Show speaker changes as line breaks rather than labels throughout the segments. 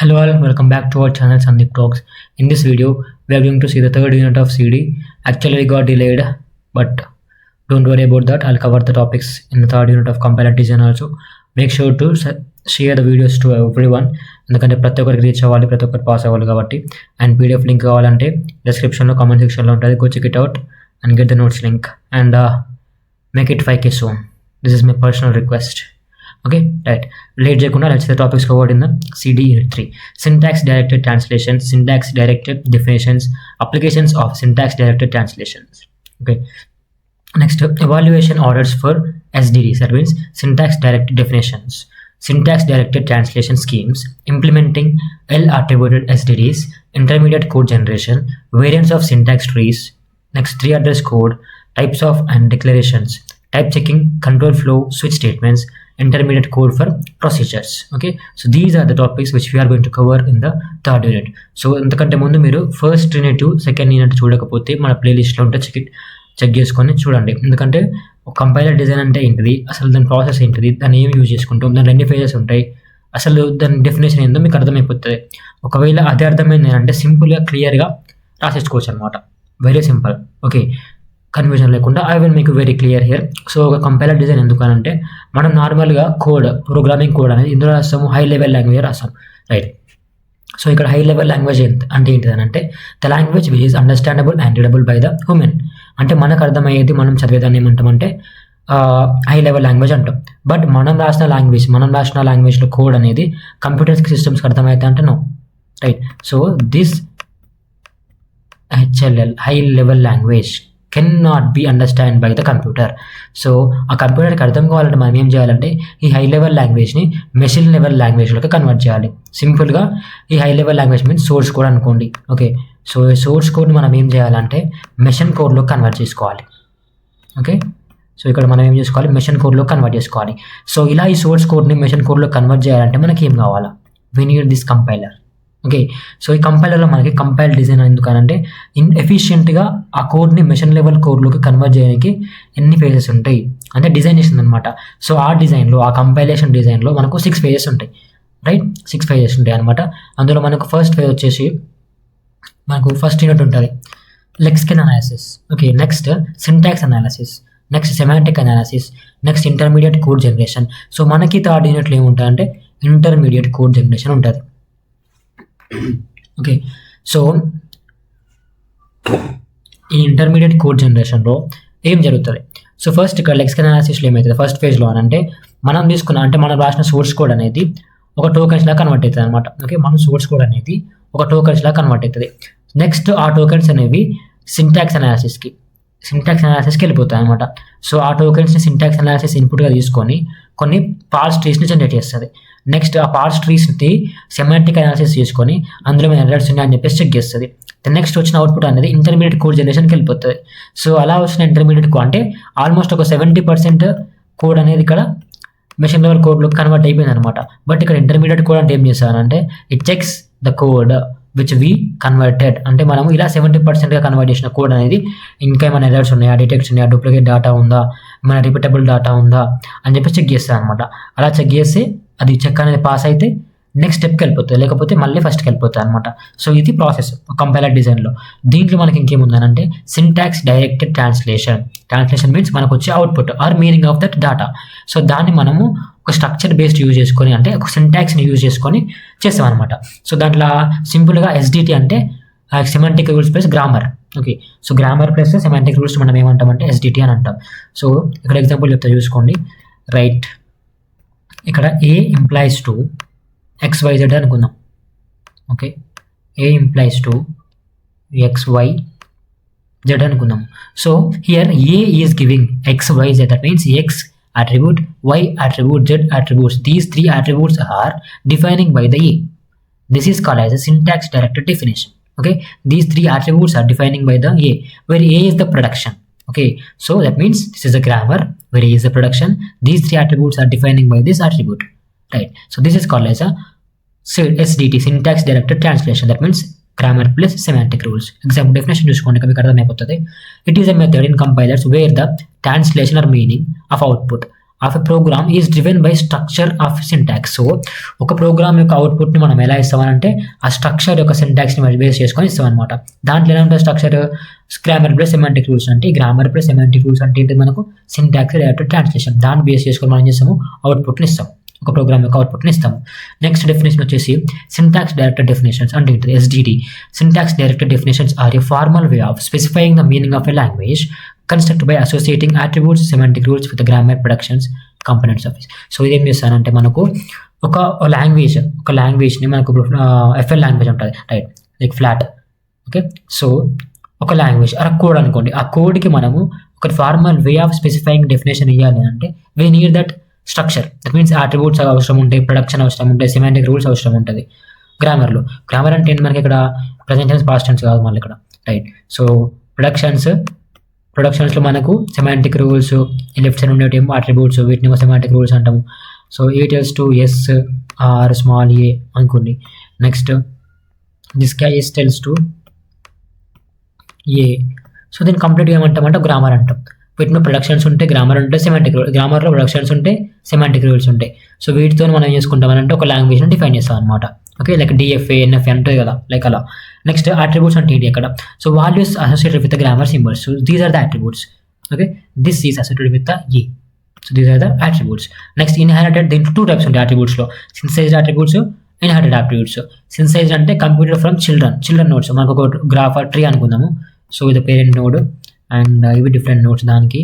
Hello all, welcome back to our channel Sandeep Talks. In this video, we are going to see the third unit of CD. Actually, we got delayed, but don't worry about that. I'll cover the topics in the third unit of compiler design also. Make sure to share the videos to everyone. ఎందుకంటే ప్రతి ఒక్కరికి reach అవ్వాలి, ప్రతి ఒక్కరు pass అవ్వాలి కాబట్టి. And PDF link కావాలంటే డిస్క్రిప్షన్లో కామెంట్ సెక్షన్లో ఉంటుంది. Go check it out and get the notes link and make it 5K soon. This is my personal request. Okay, right. Late చేయకుండా let's the topics covered in the CD Unit 3. Syntax directed translations, syntax directed definitions, applications of syntax directed translations. Okay. Next, evaluation orders for SDDs, that means syntax directed definitions, syntax directed translation schemes, implementing L attributed SDDs, intermediate code generation, variants of syntax trees. Next, 3 address code, types of and declarations, type checking, control flow, switch statements, intermediate code for procedures. Okay, so these are the topics which we are going to cover in the third unit. So ఇంతకంటే ముందు మీరు first unit second unit చూడకపోతే మన ప్లేలిస్ట్లో ఉంటే check చేసుకొని చూడండి. ఎందుకంటే కంపైలర్ డిజైన్ అంటే ఏంటిది, అసలు దాని ప్రాసెస్ ఏంటిది, దాన్ని ఏమి యూజ్ చేసుకుంటాం, దాని ఎన్ని ఫేజెస్ ఉంటాయి, అసలు దాని డెఫినేషన్ ఏందో మీకు అర్థమైపోతుంది. ఒకవేళ అదే అర్థమైంది అంటే సింపుల్గా క్లియర్గా రాసేసుకోవచ్చు అనమాట. Very simple. ఓకే, కన్ఫ్యూజన్ లేకుండా I will make very clear here. So ఒక కంపైలర్ డిజైన్ ఎందుకనంటే మనం నార్మల్గా కోడ్, ప్రోగ్రామింగ్ కోడ్ అనేది ఇందులో రాస్తాము, హై లెవెల్ లాంగ్వేజ్ రాస్తాం, రైట్. సో ఇక్కడ హై లెవెల్ లాంగ్వేజ్ అంటే ఏంటిది అంటే the language which is understandable and readable by the human. అంటే మనకు అర్థమయ్యేది, మనం చదివేదాన్ని ఏమంటామంటే హై లెవెల్ లాంగ్వేజ్ అంటాం. బట్ మనం రాసిన లాంగ్వేజ్లో కోడ్ అనేది కంప్యూటర్స్కి, సిస్టమ్స్కి అర్థమవుతా అంటే no, right. So this HLL high level language can be understand by the computer. So ఆ కంప్యూటర్కి అర్థం కావాలంటే మనం ఏం చేయాలంటే ఈ హై లెవెల్ లాంగ్వేజ్ని మెషిన్ లెవెల్ లాంగ్వేజ్లోకి కన్వర్ట్ చేయాలి. సింపుల్గా ఈ high level language means source code అనుకోండి. ఓకే, సో ఈ సోర్స్ కోడ్ని మనం ఏం చేయాలంటే మెషిన్ కోడ్లో కన్వర్ట్ చేసుకోవాలి. ఓకే, సో ఇక్కడ మనం ఏం చేసుకోవాలి, మెషిన్ కోడ్లో కన్వర్ట్ చేసుకోవాలి. సో ఇలా ఈ సోర్స్ కోడ్ని మెషిన్ కోడ్లో కన్వర్ట్ చేయాలంటే మనకి ఏం కావాలా, we need this compiler. Okay, so ఈ కంపైలర్లో మనకి కంపైల్ డిజైన్ ఎందుకనంటే ఎఫిషియెంట్గా ఆ కోడ్ని మెషిన్ లెవెల్ కోడ్లోకి కన్వర్ట్ చేయడానికి ఎన్ని ఫేజెస్ ఉంటాయి అంటే డిజైన్ చేసింది అనమాట. సో ఆ డిజైన్లో, ఆ కంపైలేషన్ డిజైన్లో మనకు 6 ఫేజెస్ ఉంటాయి, రైట్. 6 ఫేజెస్ ఉంటాయి అనమాట. అందులో మనకు ఫస్ట్ ఫేజ్ వచ్చేసి మనకు ఫస్ట్ యూనిట్ ఉంటుంది lexical analysis. Okay, next syntax analysis, next semantic analysis, next intermediate code generation. So మనకి థర్డ్ యూనిట్లో ఏముంటుందంటే ఇంటర్మీడియట్ కోడ్ జనరేషన్ ఉంటుంది. ఓకే, సో ఈ ఇంటర్మీడియట్ కోడ్ జనరేషన్లో ఏం జరుగుతుంది? సో ఫస్ట్ ఇక్కడ లెక్సికల్ అనాలిసిస్లో ఏమవుతుంది ఫస్ట్ ఫేజ్లో అని అంటే మనం రాసిన సోర్స్ కోడ్ అనేది ఒక టోకెన్స్ లాగా కన్వర్ట్ అవుతుంది అనమాట. ఓకే, మన సోర్స్ కోడ్ అనేది ఒక టోకెన్స్ లాగా కన్వర్ట్ అవుతుంది. నెక్స్ట్ ఆ టోకెన్స్ అనేవి సింటాక్స్ అనాలిసిస్కి వెళ్ళిపోతాయి అనమాట. సో ఆ టోకెన్స్ని సింటాక్స్ అనాలిసిస్ ఇన్పుట్గా తీసుకొని కొన్ని పార్స్ ట్రీస్ని జనరేట్ చేస్తుంది. నెక్స్ట్ ఆ పార్స్ ట్రీస్ని సెమాంటిక్ అనాలిసిస్ చేసుకొని అందులో మేము ఎర్రర్స్ ఉన్నాయని చెప్పేసి చెక్ చేస్తుంది. నెక్స్ట్ వచ్చిన అవుట్పుట్ అనేది ఇంటర్మీడియట్ కోడ్ జనరేషన్కి వెళ్ళిపోతుంది. సో అలా వచ్చిన ఇంటర్మీడియట్ కోడ్ అంటే ఆల్మోస్ట్ ఒక 70% కోడ్ అనేది ఇక్కడ మెషిన్ లెవెల్ కోడ్లోకి కన్వర్ట్ అయిపోయింది అనమాట. బట్ ఇక్కడ ఇంటర్మీడియట్ కోడ్ అంటే ఏం చేస్తానంటే it checks the code which we converted. అంటే మనము ఇలా 70%గా కన్వర్ట్ చేసిన కోడ్ అనేది ఇంకా ఏమైనా ఎర్రర్స్ ఉన్నాయా, డిటెక్ట్స్ ఉన్నాయా, డూప్లికేట్ డేటా ఉందా, ఏమైనా రిపీటబుల్ డేటా ఉందా అని చెప్పి చెక్ చేస్తాను అనమాట. అలా చెక్ చేస్తే అది చెక్ అనేది పాస్ అయితే నెక్స్ట్ స్టెప్కి వెళ్ళిపోతుంది, లేకపోతే మళ్ళీ ఫస్ట్కి వెళ్ళిపోతుంది అనమాట. సో ఇది ప్రాసెస్ కంపైలర్ డిజైన్లో. దీంట్లో మనకి ఇంకేముందనంటే సింటాక్స్ డైరెక్టెడ్ ట్రాన్స్లేషన్ మీన్స్ మనకు వచ్చే output or meaning of that data. So దాన్ని మనము ఒక స్ట్రక్చర్ బేస్డ్ యూజ్ చేసుకొని, అంటే ఒక సింటాక్స్ని యూజ్ చేసుకొని చేస్తాం అనమాట. సో దాంట్లో సింపుల్గా SDT అంటే semantic rules plus grammar. Okay, so grammar plus semantic rules మనం ఏమంటామంటే SDT అని అంటాం. సో ఇక్కడ ఎగ్జాంపుల్ చెప్తా చూసుకోండి, రైట్. ఇక్కడ A implies to XYZ అనుకుందాం. Okay, A implies to XYZ అనుకుందాం. So here A is giving XYZ, that means X attribute, Y attribute, Z attributes. These 3 attributes are defining by the A. This is called as a syntax directed definition. Okay, these 3 attributes are defining by the A, where A is the production. Okay, so that means this is the grammar where A is the production. These 3 attributes are defining by this attribute, right? So this is called as a SDT, syntax directed translation. That means grammar plus semantic rules. Example definition చూసుకోండి, మీకు అర్థమైపోతుంది. It is a method in compilers where the translation or meaning of output of a program is driven by structure of syntax. So ఒక program యొక్క అవుట్పుట్ని మనం ఎలా ఇస్తామనంటే ఆ structure యొక్క సింటాక్స్ని బేస్ చేసుకొని ఇస్తామన్నమాట. దాంట్లో ఎలా ఉంటుంది structure? Grammar plus semantic rules అంటే ఈ గ్రామర్ ప్లస్ సెమాంటిక్ రూల్స్ అంటే ఏంటి? మనకు సింటాక్స్ డైరెక్ట్ ట్రాన్స్లేషన్. దాన్ని బేస్ చేసుకొని మనం చేస్తాము అవుట్పుట్ని ఇస్తాం, ఒక ప్రోగ్రామ్ యొక్క అవుట్పుట్ని ఇస్తాము. నెక్స్ట్ డెఫినేషన్ వచ్చేసి సింటాక్స్ డైరెక్టెడ్ డెఫినేషన్స్ అంటే ఏంటిది? SDD. Syntax directed definitions are a formal way of specifying the meaning of a language construct by associating attributes semantic rules with grammar productions components of. So ఇదేం చేస్తానంటే మనకు ఒక లాంగ్వేజ్ని మనకు FL language ఉంటుంది, right? Like flat. Okay, so ఒక language ఆ code అనుకోండి, ఆ కోడ్కి మనము ఒక formal way of specifying definition ఇవ్వాలి అంటే we need that structure. That means attributes అవసరం ఉంటాయి, ప్రొడక్షన్ అవసరం ఉంటాయి, సెమాంటిక్ రూల్స్ అవసరం ఉంటుంది గ్రామర్లో. గ్రామర్ అంటే ఏంటి? మనకి ఇక్కడ ప్రజెంట్ టెన్స్ పాస్ట్ టెన్స్ కాదు మళ్ళీ ఇక్కడ, రైట్? సో ప్రొడక్షన్స్లో మనకు సెమాంటిక్ రూల్స్, లెఫ్ట్ సైడ్ ఉండేవి అట్రిబ్యూట్స్, వీటిని సెమాంటిక్ రూల్స్ అంటాము. So A tells to S R small A అనుకోండి. Next this S tells to A. So దీన్ని కంప్లీట్గా ఏమంటామంటే గ్రామర్ అంటాం. వీటిలో ప్రొడక్షన్స్ ఉంటాయి, గ్రామర్ ఉంటే సెమాంటిక్ రూల్, గ్రామర్లో ప్రొడక్షన్స్ ఉంటాయి, సెమాంటిక్ రూల్స్ ఉంటాయి. సో వీటితో మనం ఏం చేసుకుంటామనంటే ఒక లాంగ్వేజ్ని డిఫైన్ చేస్తాం అనమాట. ఓకే, లైక్ డిఎఫ్ఏ, ఎన్ఎఫ్ఏ ఉంటాయి కదా, లైక్ అలా. నెక్స్ట్ అట్రిబ్యూట్స్ అంటే ఏంటి? అక్కడ so values associated with the grammar symbols. So these are the attributes. Okay, this is associated with the A. So these are the attributes. Next inherited, దీంట్లో 2 types ఉంటాయి అట్రిబ్యూట్స్లో: synthesized attributes, inherited attributes. Synthesized అంటే computed from children nodes. మనకు ఒక graph tree అనుకుందాము. So ఇది parent node and ఇవి different nodes దానికి.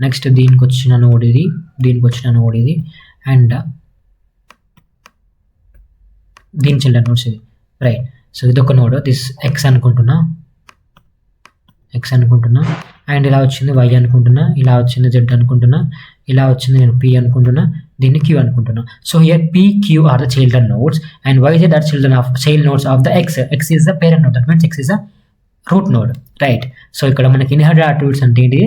నెక్స్ట్ దీనికి వచ్చిన నోడ్ ఇది, దీనికి వచ్చిన నోడ్ ఇది, అండ్ దీని చిల్డ్రన్ నోట్స్ ఇది, రైట్? సో ఇది ఒక నోడ్, దిస్ ఎక్స్ అనుకుంటున్నా, అండ్ ఇలా వచ్చింది వై అనుకుంటున్నా, ఇలా వచ్చింది జెడ్ అనుకుంటున్నా, ఇలా వచ్చింది నేను పి అనుకుంటున్నా, దీన్ని క్యూ అనుకుంటున్నా. So here P Q are the children nodes and Y Z are child nodes of the X. X is the parent node, that means X is the root node, right? So ఇక్కడ మనకి inherited attributes అంటే ఏంటి?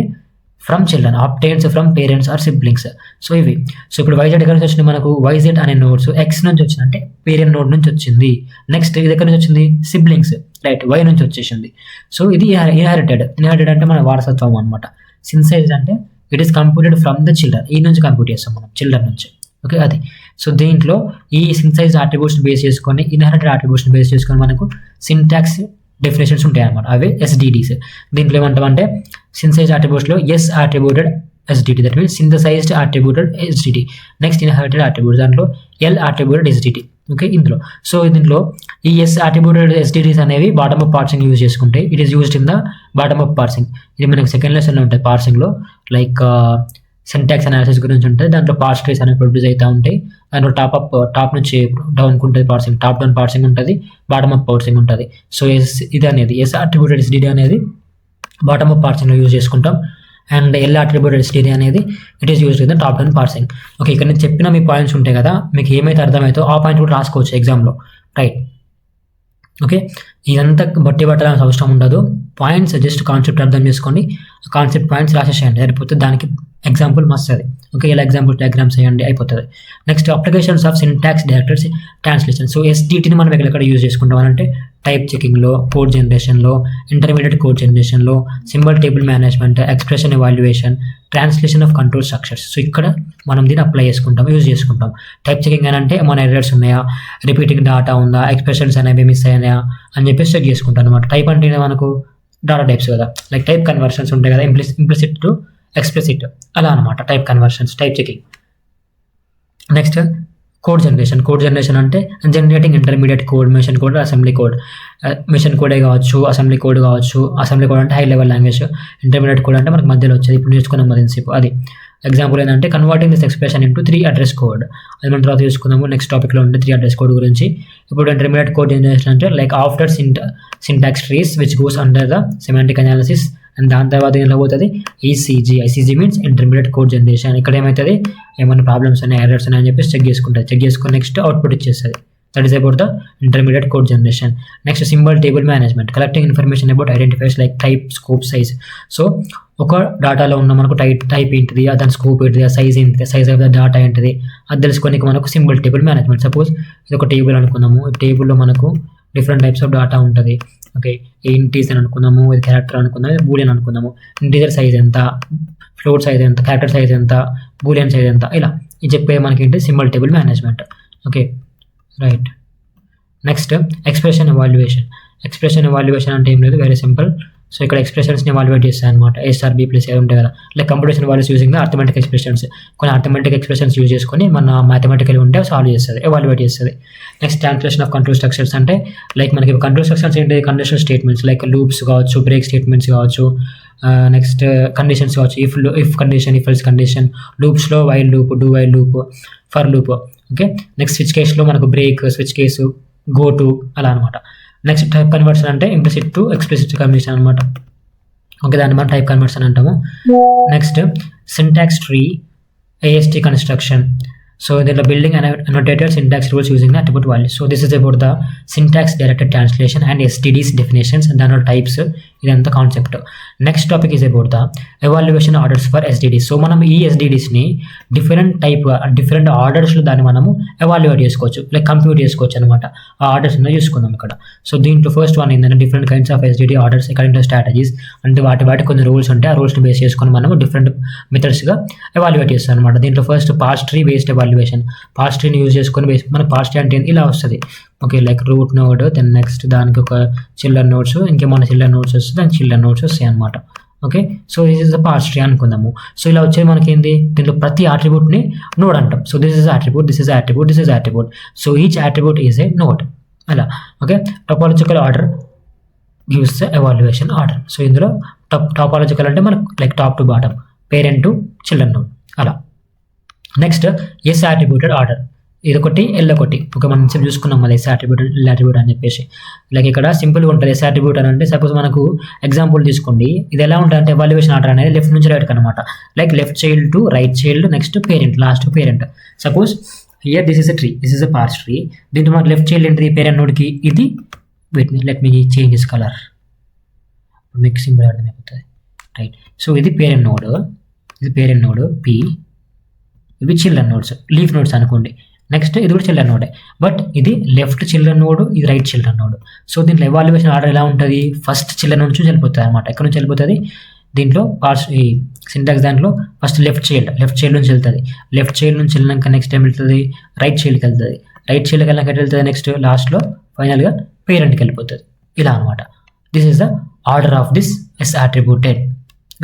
From children, obtains from parents or siblings. So ఇవి. So ఇప్పుడు Y Z ఎక్కడ నుంచి వచ్చింది? మనకు వైజెడ్ అనే నోడ్స్ ఎక్స్ నుంచి వచ్చింది, అంటే పేరెంట్ నోడ్ నుంచి వచ్చింది. నెక్స్ట్ ఇది ఎక్కడ నుంచి వచ్చింది? Siblings, right? వై నుంచి వచ్చేసింది. సో ఇది ఇన్హెరిటెడ్ అంటే మన వారసత్వం అనమాట. సిన్సైజ్ అంటే it is computed from the children, ఈ నుంచి కంప్యూట్ చేస్తాం మనం, చిల్డ్రన్ నుంచి. ఓకే, అది. సో దీంట్లో ఈ సిన్సైజ్ అట్రిబ్యూట్స్ బేస్ చేసుకొని, ఇన్హెరిటెడ్ అట్రిబ్యూట్స్ బేస్ చేసుకొని మనకు సింటాక్స్ డెఫినేషన్స్ ఉంటాయి అనమాట, అవే ఎస్డిడిస్. దీంట్లో ఏమంటామంటే సిన్సైజ్ అట్రిబ్యూట్స్లో S attributed SDT, that means synthesized attributed SDT. Next inherited attributes, దాంట్లో ఎల్ అట్రిబ్యూటెడ్ ఎస్డిటి. ఓకే, ఇందులో. సో దీంట్లో ఈ ఎస్ అట్రిబ్యూటెడ్ ఎస్డిటీస్ అనేవి బాటమ్ అప్ పార్సింగ్ యూజ్ చేసుకుంటే it is used in the bottom up parsing. ఇది మనకి second లెసన్లో ఉంటాయి పార్సింగ్లో, లైక్ సింటాక్స్ అనాలిసిస్ గురించి ఉంటుంది. దాంట్లో పార్స్ ట్రీస్ అనేవి ప్రొడ్యూస్ అవుతూ ఉంటాయి. దాంట్లో టాప్ నుంచి డౌన్కి ఉంటుంది పార్సింగ్, టాప్ డౌన్ పార్సింగ్ ఉంటుంది, బాటమ్ అప్ పార్సింగ్ ఉంటుంది. సో ఇది అనేది ఎస్ అట్రిబ్యూటెడ్ ఎస్డిటి అనేది బాటమ్ అప్ పార్సింగ్లో యూజ్ చేసుకుంటాం. అండ్ ఎల్ అట్రిబ్యూటెడ్ ఎస్డిటి అనేది it is used in the top down parsing. Okay, ఇక్కడ నేను చెప్పిన మీ పాయింట్స్ ఉంటాయి కదా, మీకు ఏమైతే అర్థమవుతో ఆ పాయింట్ కూడా రాసుకోవచ్చు ఎగ్జామ్లో, రైట్? ఓకే, ఇదంతా బట్టి పట్టాల్సిన అవసరం ఉండదు. పాయింట్స్ జస్ట్ కాన్సెప్ట్ అర్థం చేసుకోండి, కాన్సెప్ట్ పాయింట్స్ రాసేసేయండి, సరిపోతే దానికి ఎగ్జాంపుల్ మస్త్ అది. ఓకే, ఇలా ఎగ్జాంపుల్ డయాగ్రామ్స్ వేయండి, అయిపోతుంది. Next applications of syntax directed translation. So ఎస్డిటిని మనం ఎక్కడ యూజ్ చేసుకుంటాం అంటే టైప్ చెకింగ్లో, కోడ్ జనరేషన్లో, ఇంటర్మీడియట్ కోడ్ జనరేషన్లో, symbol table management, expression evaluation, translation of control structures. So ఇక్కడ మనం దీన్ని అప్లై చేసుకుంటాం, యూజ్ చేసుకుంటాం. టైప్ చెకింగ్ అని అంటే మన ఎర్రర్స్ ఉన్నాయా, రిపీటింగ్ డేటా ఉందా, ఎక్స్ప్రెషన్స్ అనేవి మిస్ అయినాయా అని చెప్పేసి చెక్ చేసుకుంటాం అనమాట. టైప్ అంటే మనకు డేటా టైప్స్ కదా, లైక్ టైప్ కన్వర్షన్స్ ఉంటాయి కదా, ఇంప్లిసిట్ టు ఎక్స్ప్లిసిట్, అలా అనమాట type conversions, type checking. Next code generation అంటే generating intermediate code, machine code, assembly code. Machine కోడే కావచ్చు, అసెంబ్లీ కోడ్ కావచ్చు. అసెంబ్లీ కోడ్ అంటే high level language, intermediate code అంటే మనకు మధ్యలో వచ్చేది, ఇప్పుడు నేర్చుకున్నాం మదిన్సేపు అది. ఎగ్జాంపుల్ ఏంటంటే converting this expression into 3 address code. అది మనం తర్వాత చూసుకుందాము నెక్స్ట్ టాపిక్లో ఉంటే 3 అడ్రస్ కోడ్ గురించి. ఇప్పుడు ఇంటర్మీడియట్ కోడ్ జనరేషన్ అంటే like after syntax trees which goes under the semantic analysis, and దాని తర్వాత ఏం పోతుంది ICG means intermediate code generation. ఇక్కడ ఏమవుతుంది, ఏమైనా ప్రాబ్లమ్స్ ఉన్నాయి, ఎర్రర్స్ ఉన్నాయి అని చెప్పేసి చెక్ చేసుకొని నెక్స్ట్ అవుట్పుట్ ఇచ్చేస్తుంది. That is about the intermediate code generation. Next symbol table management, collecting information about identifiers like type, scope, size. So ఒక డేటాలో ఉన్న మనకు టైప్ ఏంటిది, దాని స్కోప్ ఏంటిది, ఆ సైజ్ ఏంటిది, సైజ్ ఆఫ్ ద డేటా ఏంటిది, అది తెలుసుకొని మనకు సింబల్ టేబుల్ మేనేజ్మెంట్. సపోజ్ ఇది ఒక టేబుల్ అనుకుందాము, ఈ టేబుల్లో మనకు డిఫరెంట్ టైప్స్ ఆఫ్ డేటా ఉంటుంది. ఓకే, ఇంటీజర్ అని అనుకుందాము, ఇది క్యారెక్టర్ అనుకుందాము, ఇది బూలియన్ అనుకుందాము. ఇంటీజర్ సైజ్ ఎంత, ఫ్లోట్ సైజ్ ఎంత, క్యారెక్టర్ సైజ్ ఎంత, బూలియన్ సైజ్ ఎంత, ఇలా ఇది చెప్పే మనకి ఏంటి symbol table management. Okay right. Next expression evaluation. Expression evaluation అంటే ఏం లేదు, వెరీ సింపుల్. సో ఇక్కడ ఎక్స్ప్రెషన్స్ని ఎవాల్యుయేట్ చేస్తాయి అనమాట. A*B + A ఉంటాయి కదా, like computation values using the arithmetic expressions. కొన్ని అర్థమెటిక్ ఎక్స్ప్రెషన్స్ యూజ్ చేసుకొని మన మ్యాథమెటికల్ ఉంటే సాల్వ్ చేస్తుంది, ఎవాల్యుయేట్ చేస్తుంది. Next translation of control structures అంటే లైక్ మనకి కంట్రోల్ స్ట్రక్చర్స్ ఏంటి, కండిషనల్ స్టేట్మెంట్స్ లైక్ లూప్స్ కావచ్చు, బ్రేక్ స్టేట్మెంట్స్ కావచ్చు, నెక్స్ట్ కండిషన్స్ కావచ్చు, if condition, if else condition, లూప్స్లో while loop, do while loop, for loop. Okay, next switch కేసులో మనకు break, switch case, go to, అలా అనమాట. నెక్స్ట్ టైప్ కన్వర్షన్ అంటే implicit to explicit conversion అనమాట. Okay, దాన్ని మనం టైప్ కన్వర్షన్ అంటాము. Next syntax tree, AST construction. So దీంట్లో building annotated syntax rules using the attribute values. So this is about the syntax directed translation and STDs definitions and then types. ఇదంతా concept. Next topic is about the evaluation orders for SDDs. So మనం ఈ SDDsని different ఆర్డర్స్లో దాన్ని మనము evaluate చేసుకోవచ్చు, like compute చేసుకోవచ్చు అనమాట. ఆ orders చూసుకుందాం ఇక్కడ. సో దీంట్లో ఫస్ట్ వన్ ఏంటంటే different kinds of SDD orders according to strategies. అంటే వాటి కొన్ని రూల్స్ ఉంటాయి, ఆ రూల్స్ని బేస్ చేసుకొని మనము డిఫరెంట్ మెథడ్స్గా ఎవాల్యుయేట్ చేస్తాం అనమాట. దీంట్లో first parse tree based evaluation. Parse ట్రీని యూజ్ చేసుకొని మనకు పార్స్ ట్రీ అంటే ఇలా వస్తుంది. Okay, like root node, then next దానికి ఒక చిల్డ్రన్ నోడ్స్, ఇంకేమైనా చిల్డ్రన్ నోడ్స్ వస్తే దానికి చిల్డ్రన్ నోడ్స్ వస్తాయి అనమాట. Okay, so this is the parse tree అనుకుందాము. సో ఇలా వచ్చేది మనకి ఏంది, దీంట్లో ప్రతి ఆట్రిబ్యూట్ని నోడ్ అంటాం. So this is attribute, this is attribute, this is attribute. So each attribute is a node అలా. Okay, topological order gives the evaluation order. So ఇందులో టాపాలజికల్ అంటే మనకు like top to bottom, parent to children node అలా. Next S attributed order, ఇదొకటి L ఒకటి. Okay, మనం చూసుకున్నాం మళ్ళీ ఎస్ అట్రిబ్యూట్, ఎల్ అట్రిబ్యూట్ అని చెప్పేసి. లైక్ ఇక్కడ సింపుల్గా ఉంటుంది ఎస్ అట్రిబ్యూట్ అని అంటే, సపోజ్ మనకు ఎగ్జాంపుల్ తీసుకోండి, ఇది ఎలా ఉంటుంది అంటే ఎవాల్యుయేషన్ ఆర్డర్ అనేది లెఫ్ట్ నుంచి రైట్కి అనమాట. Like left child to right child, next parent, last parent. Suppose here this is a tree, this is a parse tree. దీంట్లో మనకు లెఫ్ట్ చైల్డ్ ఏంటి, పేరెంట్ నోడ్కి ఇది. Let me change this colour, మీకు సింపుల్ అర్థమైపోతుంది. రైట్, సో ఇది పేరెంట్ నోడ్, ఇది పేరెంట్ నోడ్ పి, ఇవి చిల్డ్రన్ నోడ్స్, లీఫ్ నోడ్స్ అనుకోండి. నెక్స్ట్ ఇది కూడా చిల్డ్రన్ నోడే, బట్ ఇది లెఫ్ట్ చిల్డ్రన్ నోడ్, ఇది రైట్ చిల్డ్రన్ నోడ్. సో దీంట్లో ఎవాల్యుయేషన్ ఆర్డర్ ఎలా ఉంటుంది, ఫస్ట్ చిల్డ్రన్ నుంచి వెళ్ళిపోతుంది అనమాట. ఎక్కడ నుంచి వెళ్ళిపోతుంది, దీంట్లో పార్ట్స్ ఈ సింటాక్స్ దాంట్లో ఫస్ట్ లెఫ్ట్ చైల్డ్ నుంచి వెళ్తుంది. లెఫ్ట్ చైల్డ్ నుంచి వెళ్ళినాక నెక్స్ట్ ఏం వెళ్తుంది, రైట్ చైల్డ్కి వెళ్తుంది. రైట్ చైల్డ్కి వెళ్ళాక ఎక్కడ వెళ్తుంది, నెక్స్ట్ లాస్ట్లో ఫైనల్గా పేరెంట్కి వెళ్ళిపోతుంది. ఇలా అనమాట. This is the order of this S attributed.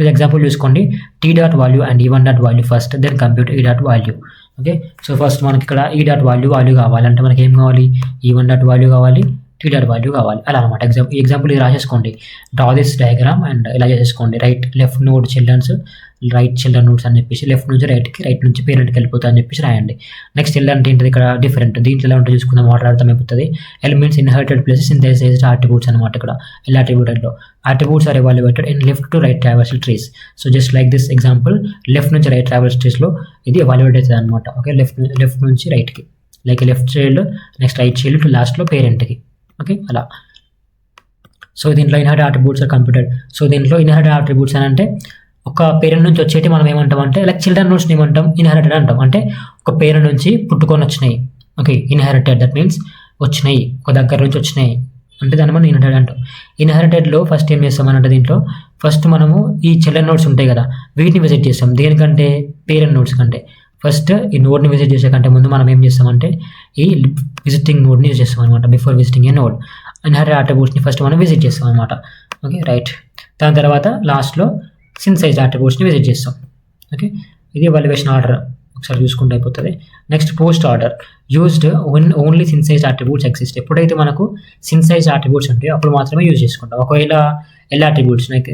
ఇది ఎగ్జాంపుల్ చూసుకోండి, t.value and e1.value first, then compute e.value. Okay, so first మనకి ఇక్కడ e.value కావాలంటే మనకి ఏం కావాలి, e1.value కావాలి, t.value కావాలి, అలా అనమాట. ఈ ఎగ్జాంపుల్ ఇది రాసేసుకోండి, డ్రా దిస్ డయాగ్రామ్ అండ్ ఇలా చేసేసుకోండి. Left node childrens, right children nodes అని చెప్పేసి, లెఫ్ట్ నుంచి రైట్కి, రైట్ నుంచి పేరెంట్కి వెళ్ళిపోతా అని చెప్పేసి రాయండి. నెక్స్ట్ ఎల్ అంటే ఏంటిది, ఇక్కడ డిఫరెంట్, దీంట్లో ఎలా ఉంటుంది చూసుకుందాం, ఆర్డర్ అర్థమైపోతుంది. Elements inherited places synthesized attributes అనమాట. ఇక్కడ ఎల్ అట్రిబ్యూటెడ్లో attributes are evaluated in left to right traversal trees. So just like this example, left నుంచి రైట్ ట్రావర్సల్ ట్రీస్లో ఇది ఎవాల్యుయేట్ అవుతుంది అనమాట. ఓకే, లెఫ్ట్ నుంచి రైట్కి, like left child, next right child to లాస్ట్లో పేరెంట్కి. ఓకే, అలా. సో దీంట్లో inherited attributes are computed. So దీంట్లో ఇన్హెరిటెడ్ అట్రిబ్యూట్స్ అని అంటే ఒక పేరెంట్ నుంచి వచ్చేటి మనం ఏమంటాం అంటే, లైక్ చిల్డ్రన్ నోడ్స్ని ఏమంటాం, ఇన్హెరిటెడ్ అంటాం. అంటే ఒక పేరెంట్ నుంచి పుట్టుకొని వచ్చినాయి. ఓకే, ఇన్హెరిటెడ్ దట్ మీన్స్ వచ్చినాయి, ఒక దగ్గర నుంచి వచ్చినాయి అంటే దాన్ని మనం ఇన్హెరిటెడ్ అంటాం. ఇన్హెరిటెడ్లో ఫస్ట్ ఏం చేస్తామనంటే, దీంట్లో ఫస్ట్ మనము ఈ చిల్డ్రన్ నోడ్స్ ఉంటాయి కదా, వీటిని విజిట్ చేస్తాం. దేనికంటే, పేరెంట్ నోడ్స్ కంటే. ఫస్ట్ ఈ నోడ్ని విజిట్ చేసే కంటే ముందు మనం ఏం చేస్తామంటే ఈ విజిటింగ్ నోడ్ని యూజ్ చేస్తాం అనమాట. బిఫోర్ విజిటింగ్ ఏ నోడ్, ఇన్హెరిటెడ్ అట్రిబ్యూట్స్ని ఫస్ట్ మనం విజిట్ చేస్తాం అనమాట. ఓకే రైట్, దాని తర్వాత లాస్ట్లో సింథసైజ్డ్ అట్రిబ్యూట్స్ని విజిట్ చేస్తాం. ఓకే, ఇది ఎవాల్యుయేషన్ ఆర్డర్, ఒకసారి చూసుకుంటే అయిపోతుంది. Next post order used when only synthesized attributes exist. ఎప్పుడైతే మనకు సింథసైజ్డ్ అట్రిబ్యూట్స్ ఉంటాయో అప్పుడు మాత్రమే యూజ్ చేసుకుంటాం. ఒకవేళ ఎలా అట్రిబ్యూట్స్ లైక్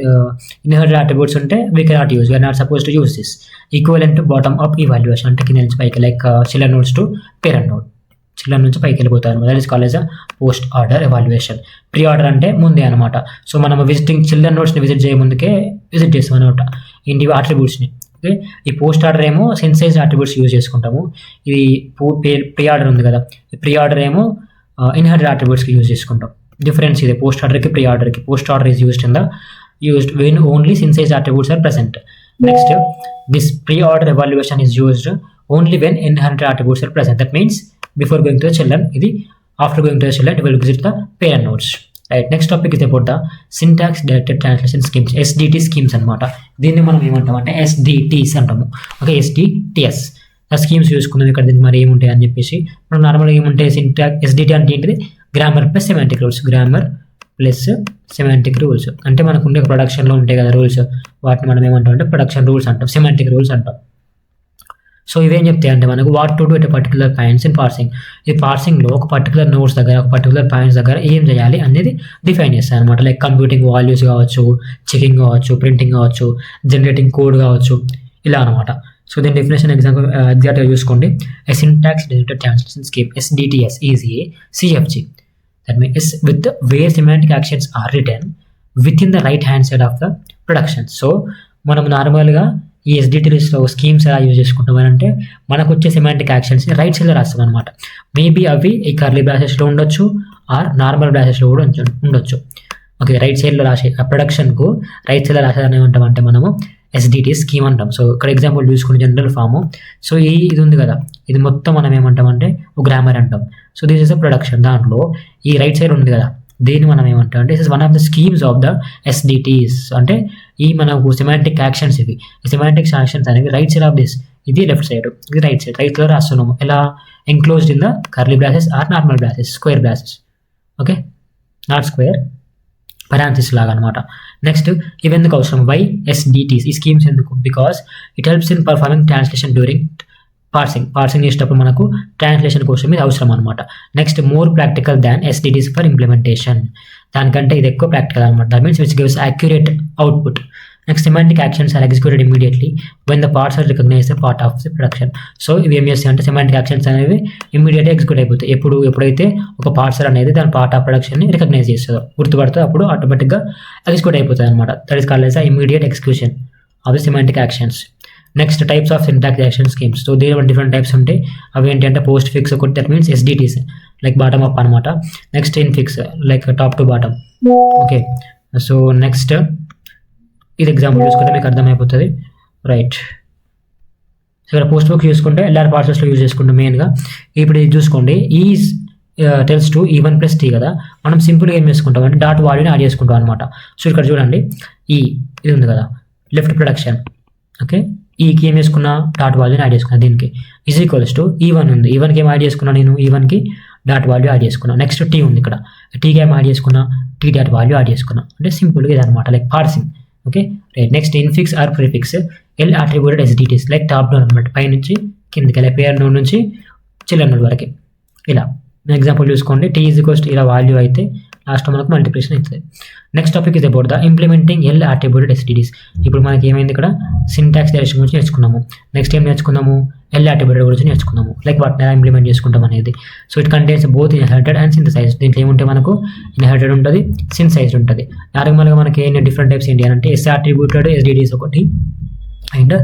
ఇన్హెరిటెడ్ అట్రిబ్యూట్స్ ఉంటే we cannot use, we are not suppose to use this. Equivalent to bottom up evaluation అంటే కింద నుంచి పైకి, like children nodes to parent node, children నుంచి పైకి వెళ్ళిపోతారు. That is called as a post order evaluation. Pre order అంటే ముందే అనమాట. సో మనం విజిటింగ్ చిల్డ్రన్ నోడ్స్ని విజిట్ చేయముందుకే విజిట్ చేస్తాం అనమాట ఇంటి అట్రిబ్యూట్స్ని. ఓకే, ఈ పోస్ట్ ఆర్డర్ ఏమో సింథసైజ్డ్ అట్రిబ్యూట్స్ యూజ్ చేసుకుంటాము. ఇది ప్రీ ఆర్డర్ ఉంది కదా, ఈ ప్రీ ఆర్డర్ ఏమో ఇన్హెరిటెడ్ అట్రిబ్యూట్స్కి యూజ్ చేసుకుంటాం. డిఫరెన్స్ ఇదే పోస్ట్ ఆర్డర్కి ప్రీ ఆర్డర్కి. Post order is used when only synthesized attributes are present. Next this pre order evaluation is used only when inherited attributes are present. That means before going to the children, ఇది after going to the children it will visit the parent nodes. Right. Next topic is about the syntax directed translation schemes, SDT schemes అనమాట. దీన్ని మనం ఏమంటాం అంటే ఎస్డిటీస్ అంటాము. Okay, ఎస్డిటిఎస్ ఆ schemes చూసుకుందాం ఇక్కడ దీనికి మరి ఏముంటాయి అని చెప్పేసి. మనం నార్మల్గా ఏముంటాయి సింటాక్స్ ఎస్డిటి అంటే ఏంటిది, grammar plus semantic rules, grammar plus semantic rules అంటే మనకు ఉండే ప్రొడక్షన్లో ఉంటాయి కదా రూల్స్, వాటిని మనం ఏమంటాం అంటే ప్రొడక్షన్ రూల్స్ అంటాం, సెమాంటిక్ రూల్స్ అంటాం. సో ఇవేం చెప్తాయి అంటే మనకు what to do at particular points in parsing. ఈ పార్సింగ్లో ఒక పర్టికులర్ నోట్స్ దగ్గర, ఒక పర్టికులర్ పాయింట్స్ దగ్గర ఏం చేయాలి అనేది డిఫైన్ చేస్తాయి అనమాట. లైక్ కంప్యూటింగ్ వాల్యూస్ కావచ్చు, చెకింగ్ కావచ్చు, ప్రింటింగ్ కావచ్చు, జనరేటింగ్ కోడ్ కావచ్చు, ఇలా అనమాట. సో దీని డెఫినేషన్ ఎగ్జాంపుల్ ఎగ్జాక్ట్గా చూసుకోండి. A syntax directed translation scheme SDTS is a CFG that means with where semantic actions are written within the right hand side of the production. So మనం నార్మల్గా ఈ ఎస్డిటీస్లో schemes ఎలా యూజ్ చేసుకుంటామనంటే మనకు వచ్చే semantic యాక్షన్స్ని right సైడ్లో రాస్తాం అనమాట. మేబీ అవి ఈ కర్లీ బ్రాసెస్లో ఉండొచ్చు ఆర్ నార్మల్ బ్రాసెస్లో కూడా ఉండొచ్చు. ఓకే, రైట్ సైడ్లో రాసే ఆ ప్రొడక్షన్కు రైట్ సైడ్లో రాసేదాన్ని ఏమంటామంటే మనము ఎస్డిటి స్కీమ్ అంటాం. సో ఇక్కడ ఎగ్జాంపుల్ చూసుకుని జనరల్ ఫామ్. సో ఇది ఉంది కదా, ఇది మొత్తం మనం ఏమంటామంటే ఒక గ్రామర్ అంటాం. So this is a production. దాంట్లో ఈ రైట్ సైడ్ ఉంది కదా, దీన్ని మనం ఏమంటాం అంటే this is one of the schemes of the SDTs. అంటే ఈ మనకు సెమాంటిక్ యాక్షన్స్ ఇవి. ఈ సెమాంటిక్ యాక్షన్స్ అనేవి రైట్ సైడ్ ఆఫ్ దిస్, ఇది లెఫ్ట్ సైడ్, ఇది రైట్ సైడ్. రైట్లో రాస్తున్నాము ఎలా, enclosed in the curly braces or normal braces, square braces. Okay, not square, parenthesis లాగా అనమాట. నెక్స్ట్ ఇవి ఎందుకు అవసరం, వై ఎస్డిటీస్ ఈ స్కీమ్స్ ఎందుకు, because it helps in performing translation during parsing చేసేటప్పుడు మనకు ట్రాన్స్లేషన్ కోసం ఇది అవసరం అనమాట. Next more practical than SDTs for implementation, దానికంటే ఇది ఎక్కువ ప్రాక్టికల్ అనమాట. That means which gives accurate output. Next semantic actions are executed immediately when the parts are recognize the part of the production. So ఇవి ఏం చేస్తాయి అంటే semantic actions అనేవి ఇమీడియట్గా ఎగ్జిక్యూట్ అయిపోతాయి. ఎప్పుడైతే ఒక పార్ట్సర్ అనేది దాని పార్ట్ ఆఫ్ ప్రొడక్షన్ని రికగ్నైజ్ చేస్తుందో, గుర్తుపడుతుందో, అప్పుడు ఆటోమేటిక్గా ఎగ్జిక్యూట్ అయిపోతుంది అనమాట. That is called as immediate execution of the semantic actions. Next types of syntax action schemes. So దీని డిఫరెంట్ టైప్స్ ఉంటాయి. అవి ఏంటి అంటే పోస్ట్ ఫిక్స్ ఒకటి, that means SDTs like bottom up అనమాట. Next infix like top to bottom. Okay, so next ఇది example చూసుకుంటే మీకు అర్థమైపోతుంది. రైట్, ఇక్కడ పోస్ట్ బుక్ చూసుకుంటే ఎల్ఆర్ పార్సెస్లో యూజ్ చేసుకుంటాం మెయిన్గా. ఇప్పుడు ఇది చూసుకోండి, is tells to even plus tea కదా, మనం సింపుల్గా ఏం చేసుకుంటాం అంటే డాట్ వాల్యూని యాడ్ చేసుకుంటాం అనమాట. సో ఇక్కడ చూడండి, ఇది ఉంది కదా లెఫ్ట్ ప్రొడక్షన్. ఓకే, ఈకి ఏం చేసుకున్నా డాట్ వాల్యూని యాడ్ చేసుకున్నా, దీనికి ఈజ్ ఈక్వల్స్ టు ఈవన్ ఉంది, ఈవన్కి ఏం యాడ్ చేసుకున్నా నేను, ఈవన్కి డాట్ వాల్యూ యాడ్ చేసుకున్నా. నెక్స్ట్ టీ ఉంది ఇక్కడ, టీకి ఏం యాడ్ చేసుకున్నా, టీ డాట్ వాల్యూ యాడ్ చేసుకున్నా. అంటే సింపుల్గా ఇది అనమాట, like parsing. Okay, right. Next infix or prefix L attributed SDTs like top down అనమాట, పై నుంచి కిందకి, ఇలా పేర్ నోడ్ నుంచి చిల్లర్ నోడ్ వరకు. ఇలా ఎగ్జాంపుల్ చూసుకోండి, టీ ఈజ్ ఈక్వల్స్ ఇలా వాల్యూ అయితే లాస్ట్ మనకు మల్టిప్లికేషన్ అవుతుంది. Next topic is about the implementing L attributed SDTs. ఇప్పుడు మనకి ఏమైంది ఇక్కడ సింటాక్స్ డైరెక్షన్ గురించి నేర్చుకున్నాము. నెక్స్ట్ ఏం నేర్చుకున్నాము, ఎల్ అట్రిబ్యూటెడ్ గురించి నేర్చుకున్నాము, లైక్ వాటిని ఎలా ఇంప్లిమెంట్ చేసుకుంటాం అనేది. So it contains both inherited and synthesised. దీంట్లో ఏముంటే మనకు ఇన్హెరిటెడ్ ఉంటుంది, సింథసైజ్డ్ ఉంటుంది. నార్మల్గా మనకి ఎన్ని డిఫరెంట్ టైప్స్ ఏంటి అంటే ఎస్ అట్రిబ్యూటెడ్ ఎస్డిటీస్ ఒకటి అండ్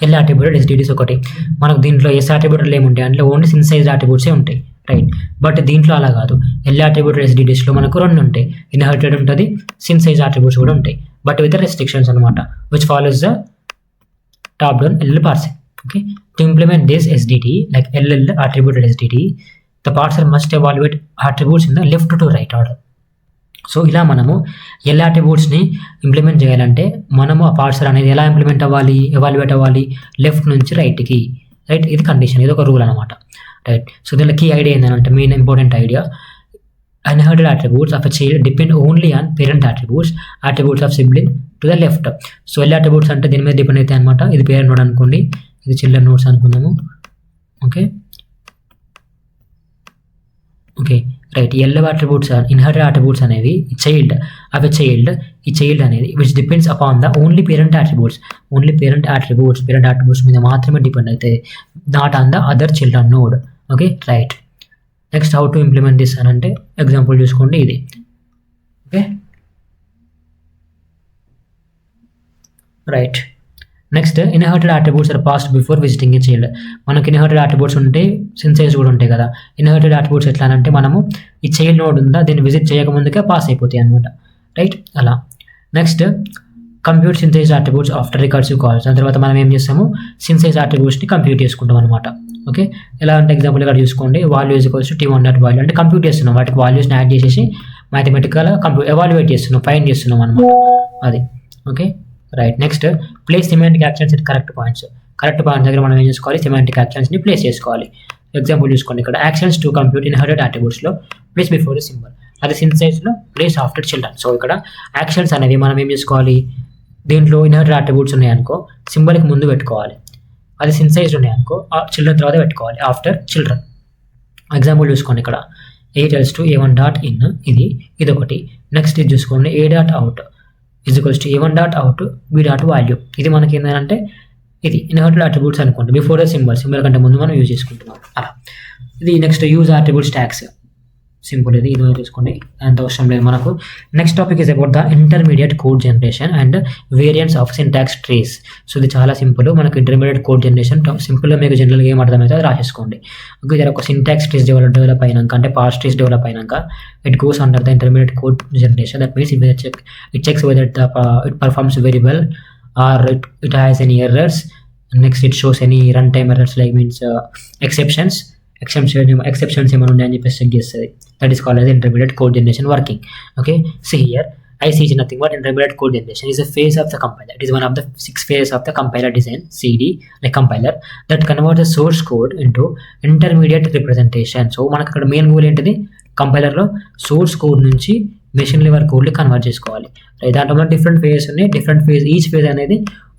ఎల్ అట్రిబ్యూటెడ్ ఎస్డిటీస్ ఒకటి. మనకు దీంట్లో ఎస్ అట్రిబ్యూటెడ్ ఏముంటాయి అంటే ఓన్లీ సింథసైజ్డ్ అట్రిబ్యూట్సే ఉంటాయి, రైట్. బట్ దీంట్లో అలా కాదు, ఎల్ అట్రిబ్యూటెడ్ ఎస్డిటీస్లో మనకు రెండు ఉంటాయి, ఇన్హెరిటెడ్ ఉంటుంది, సింథసైజ్డ్ అట్రిబ్యూట్స్ కూడా ఉంటాయి, బట్ విత్ రెస్ట్రిక్షన్స్ అనమాట, which follows the top down L parsing. Okay, to implement this SDT like LL attributed SDT, the parser must evaluate attributes in the left to right order. So ఇలా మనము L అట్రిబ్యూట్స్ని implement చేయాలంటే మనము ఆ parser అనేది ఎలా implement అవ్వాలి, evaluate అవ్వాలి, left నుంచి రైట్కి, రైట్. ఇది కండిషన్, ఇది ఒక రూల్ అనమాట, రైట్. సో దీనిలో కీ ఐడియా ఏంటంటే main important idea, inherited attributes of a child depend only on parent attributes of sibling to the left. So L attributes అంటే దీని మీద డిపెండ్ అవుతాయి అనమాట. ఇది పేరెంట్ నోడ్ అనుకోండి, ఇది చిల్డ్రన్ నోడ్స్ అనుకున్నాము. Okay, right. L attributes inherited attributes అనేవి చైల్డ్ ఈ చైల్డ్ అనేది which depends upon the only parent attributes మీద మాత్రమే డిపెండ్ అవుతాయి, not on the other children node. Okay, right. Next how to implement this అని అంటే example చూసుకోండి ఇది. Okay, right. Next inherited attributes are passed before visiting a child. మనకి inherited attributes ఉంటాయి, synthesize కూడా ఉంటాయి కదా. ఇన్హెరిటెడ్ అట్రిబ్యూట్స్ ఎట్లా అంటే మనము ఈ చైల్డ్ నోడ్ ఉందా దీన్ని విజిట్ చేయకముందుకే పాస్ అయిపోతాయి అనమాట, రైట్. అలా next compute synthesize attributes after recursive calls. దాని తర్వాత మనం ఏం చేస్తాము, సింథసైజ్ అట్రిబ్యూట్స్ని కంప్యూట్ చేసుకుంటాం అనమాట. ఓకే, ఎలా అంటే ఎగ్జాంపుల్ ఇక్కడ చూసుకోండి, value is equals to T1 dot value అంటే కంప్యూట్ చేస్తున్నాం, వాటికి వాల్యూస్ని యాడ్ చేసేసి మ్యాథమెటికల్ ఎవాల్యుయేట్ చేస్తున్నాం, ఫైండ్ చేస్తున్నాం అనమాట అది. Okay right. Next place semantic actions it correct points. Correct points దగ్గర మనం ఏం చేసుకోవాలి, సిమాంటిక్ యాక్షన్స్ని ప్లేస్ చేసుకోవాలి. ఎగ్జాంపుల్ చూసుకోండి, ఇక్కడ యాక్షన్స్ టు కంప్యూట్ ఇన్హెరిటెడ్ అట్రిబ్యూట్స్లో ప్లేస్ బిఫోర్ ద సింబల్, అది సింథసైజ్లో ప్లేస్ ఆఫ్టర్ చిల్డ్రన్. సో ఇక్కడ యాక్షన్స్ అనేవి మనం ఏం చేసుకోవాలి, దీంట్లో ఇన్హెరిటెడ్ అట్రిబ్యూట్స్ ఉన్నాయనుకో సింబల్కి ముందు పెట్టుకోవాలి, అది సింథసైజ్ ఉన్నాయనుకో చిల్డ్రన్ తర్వాత పెట్టుకోవాలి ఆఫ్టర్ చిల్డ్రన్. ఎగ్జాంపుల్ చూసుకోండి, ఇక్కడ A tells to A1 dot in ఇది ఒకటి. నెక్స్ట్ ఇది చూసుకోండి, A dot out is equals to A1 dot out B dot value. ఇది మనకి ఏంటంటే ఇది ఇన్హెరిటెడ్ అట్రిబ్యూట్స్ అనుకోండి, బిఫోర్ ద సింబల్ కంటే ముందు మనం యూజ్ చేసుకుంటున్నాం అలా. ఇది next use attributes tags, simple ఇది చూసుకోండి, అంత అవసరం లేదు మనకు. Next topic is about the intermediate code generation and variants of syntax trees. So ఇది చాలా సింపుల్, మనకు ఇంటర్మీడియట్ కోడ్ జనరేషన్ సింపుల్గా మీకు జనరల్గా ఏం అర్థమైతే అది రాసేసుకోండి. ఓకే, ఇది ఒక సింటాక్స్ ట్రీస్ డెవలప్ అయినాక అంటే పార్స్ ట్రీస్ డెవలప్ అయినాక it goes under the intermediate code generation. That means it checks whether it performs very well or it has any errors. Next it shows any run time errors like means exceptions ఏమైనా ఉన్నాయని చెప్పేసి check చేస్తుంది. That is called as intermediate code generation working. Okay, see here IC is nothing but intermediate code generation is a phase of the compiler. It is one of the 6 phases of the compiler design, CD like compiler, that converts the source code into intermediate representation. So మనకు అక్కడ main goal ఏంటిది, కంపైలర్లో source code నుంచి machine level కోడ్ని convert చేసుకోవాలి. దాంట్లో different phases ఉన్నాయి, different phase each phase అనేది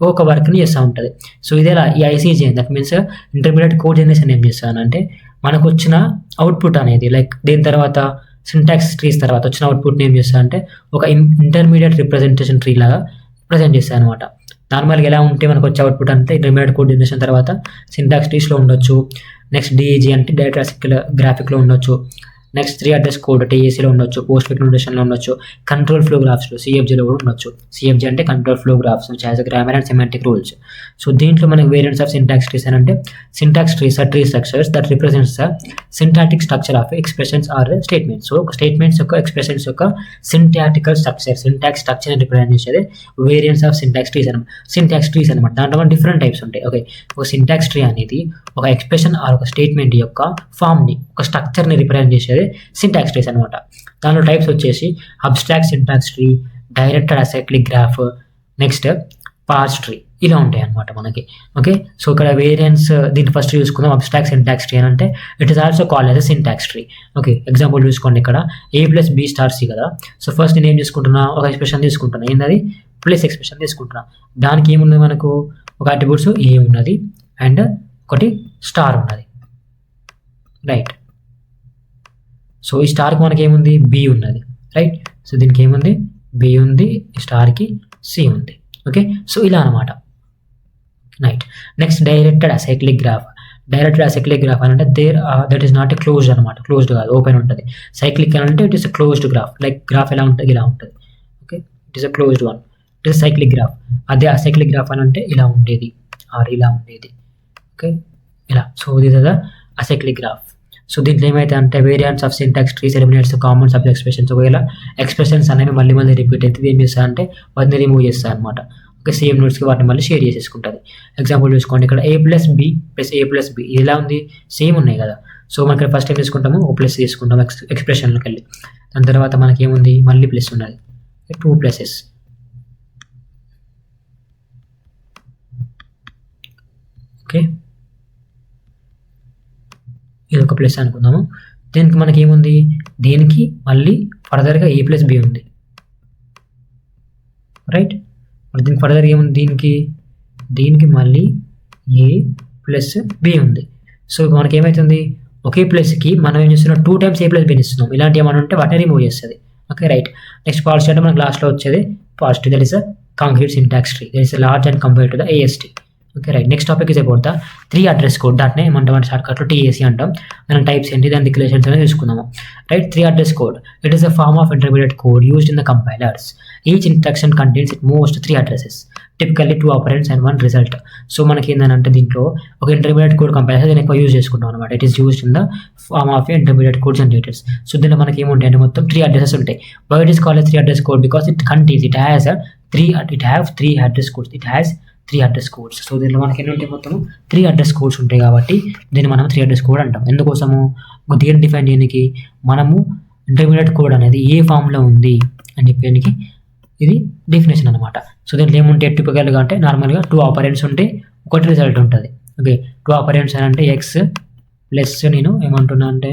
ఒక వర్క్ని చేస్తూ ఉంటుంది. సో ఇదేలా ఈ ICG that means intermediate code generation ఏం చేస్తానంటే మనకు వచ్చిన అవుట్పుట్ అనేది లైక్ దీని తర్వాత సింటాక్స్ ట్రీస్ తర్వాత వచ్చిన అవుట్పుట్ని ఏం చేస్తా అంటే ఒక ఇంటర్మీడియట్ రిప్రజెంటేషన్ ట్రీ లాగా ప్రజెంట్ చేస్తాను అనమాట. నార్మల్గా ఎలా ఉంటే మనకు వచ్చే అవుట్పుట్ అంతే ఇంటర్మీడియట్ కోడ్ జనరేషన్ తర్వాత సింటాక్స్ ట్రీస్లో ఉండొచ్చు. నెక్స్ట్ డిఈజీ అంటే డేటా గ్రాఫిక్లో ఉండొచ్చు. నెక్స్ట్ 3 అడ్రస్ కోడ్ టీఏసీలో ఉండొచ్చు, పోస్ట్ ఫిక్ నోటేషన్లో ఉండొచ్చు, కంట్రోల్ ఫ్లో గ్రాఫ్స్లో సిఎఫ్జీలో కూడా ఉండొచ్చు. సిఎఫ్జీ అంటే control flow graphs which has grammar and semantic rules. So దీంట్లో మనకి వేరియంట్స్ ఆఫ్ సింటాక్స్ ట్రీస్ అని అంటే syntax trees are tree structures that represents the syntactic structure of expressions or statements. So statements యొక్క expressions యొక్క syntactical structure, syntax స్ట్రక్చర్ని represent చేసేది variants of syntax trees అనమాట. Syntax trees అనమాట, దాంట్లో different types ఉంటాయి. ఓకే, ఒక సింటాక్స్ ట్రీ అనేది ఒక ఎక్స్ప్రెషన్ ఆర్ ఒక స్టేట్మెంట్ యొక్క ఫామ్ని, ఒక స్ట్రక్చర్ని రిప్రజెంట్ చేసేది సింటాక్స్ ట్రీస్ అనమాట. దానిలో టైప్స్ వచ్చేసి abstract syntax tree, directed acyclic graph, next parse tree, ఇలా ఉంటాయి అనమాట మనకి. ఓకే, సో ఇక్కడ వేరియంట్స్ దీన్ని ఫస్ట్ చూసుకుందాం. అబ్స్ట్రాక్ట్ సింటాక్స్ ట్రీ అని అంటే it is also called as a syntax tree. Okay, example చూసుకోండి, ఇక్కడ A + B * C కదా. సో ఫస్ట్ నేను ఏం తీసుకుంటున్నా, ఒక ఎక్స్ప్రెషన్ తీసుకుంటున్నా, ఏంటది ప్లస్ ఎక్స్ప్రెషన్ తీసుకుంటున్నా. దానికి ఏముంది, మనకు ఒక అట్రిబ్యూట్స్ A ఉన్నది అండ్ ఒకటి స్టార్ ఉన్నది, రైట్. సో ఈ స్టార్కి మనకి ఏముంది, బి ఉన్నది, రైట్. సో దీనికి ఏముంది, బి ఉంది, స్టార్కి సి ఉంది. ఓకే, సో ఇలా అనమాట, right. Next directed acyclic graph. Directed acyclic graph అని అంటే that is not a closed అనమాట, క్లోజ్డ్ కాదు, ఓపెన్ ఉంటుంది. సైక్లిక్ అని అంటే it is a closed graph, like graph ఎలా ఉంటుంది ఇలా ఉంటుంది. Okay, it is a closed one, it is cyclic graph. అదే అసైక్లిక్ గ్రాఫ్ అని అంటే ఇలా ఉండేది ఆర్ ఇలా ఉండేది. ఓకే, ఇలా. So this is the acyclic graph. So దీంట్లో ఏమైతే అంటే variants of syntax trees eliminates common sub expressions. ఒకవేళ ఎక్స్ప్రెషన్స్ అనేవి మళ్ళీ రిపీట్ అయితే ఏం చేస్తా అంటే వాటిని రిమూవ్ చేస్తా అనమాట. ఓకే, సేమ్ నోట్స్కి వాటిని మళ్ళీ షేర్ చేసేసుకుంటుంది. ఎగ్జాంపుల్ చూసుకోండి, ఇక్కడ A + B + A + B ఇది ఎలా ఉంది, సేమ్ ఉన్నాయి కదా. సో మనకి ఫస్ట్ ఏం తీసుకుంటాము, O + తీసుకుంటాము ఎక్స్ప్రెషన్లోకి వెళ్ళి. దాని తర్వాత మనకి ఏముంది, మళ్ళీ ప్లస్ ఉన్నది, 2 ప్లసెస్. ఓకే, ఇది ఒక ప్లస్ అనుకుందాము. దీనికి మనకి ఏముంది, దీనికి మళ్ళీ ఫర్దర్గా A + B ఉంది, రైట్. మరి దీనికి ఫర్దర్గా ఏముంది, దీనికి మళ్ళీ A + B ఉంది. సో మనకి ఏమవుతుంది, ఒకే ప్లస్కి మనం ఏం చేస్తున్నాం, 2 times A + B ఇస్తున్నాం. ఇలాంటి ఏమైనా ఉంటే వాటిని రిమూవ్ చేస్తుంది. Okay, right. నెక్స్ట్ పాజిటివ్ అంటే మనకు లాస్ట్లో వచ్చేది positive, that is a concrete syntax tree, that is large and compared to the AST. Okay, right. Next topic is about the 3 address code. దాంట్నే ఏమంటాం షార్ట్కట్లో TAC అంటాం. దాని టైప్స్ ఏంటి, దాని డిక్లరేషన్స్ అనేది చూసుకుందాము, right. 3 address code, it is a form of intermediate code used in the compilers. Each instruction contains it most 3 addresses, typically 2 operands and 1 result. So మనకి ఏంటంటే దీంట్లో ఒక ఇంటర్మీడియట్ కోడ్ కంపైలర్ దీన్ని ఎక్కువ యూజ్ చేసుకుంటాం అనమాట. It is used in the form of intermediate code generators. So దీంట్లో మనకి ఏముంటాయి అంటే మొత్తం 3 అడ్రసెస్ ఉంటాయి. But it is called 3 address code because it contains it has 3 address codes. It has 3 address codes. So దీనిలో మనకి ఎన్ని ఉంటాయి, మొత్తం 3 అడ్రస్ కోడ్స్ ఉంటాయి కాబట్టి దీన్ని మనం 3 అడ్రస్ కోడ్ అంటాం. ఎందుకోసము, దీన్ని డిఫైన్ చేయడానికి మనము ఇంటర్మీడియట్ కోడ్ అనేది ఏ ఫామ్లో ఉంది అని చెప్పేందుకు ఇది డెఫినేషన్ అనమాట. సో దీంట్లో ఏముంటే టిపికల్గా అంటే నార్మల్గా 2 ఆపరెంట్స్ ఉంటే ఒకటి రిజల్ట్ ఉంటుంది. ఓకే, 2 ఆపరెంట్స్ అని అంటే ఎక్స్ ప్లస్ నేను ఏమంటున్నా అంటే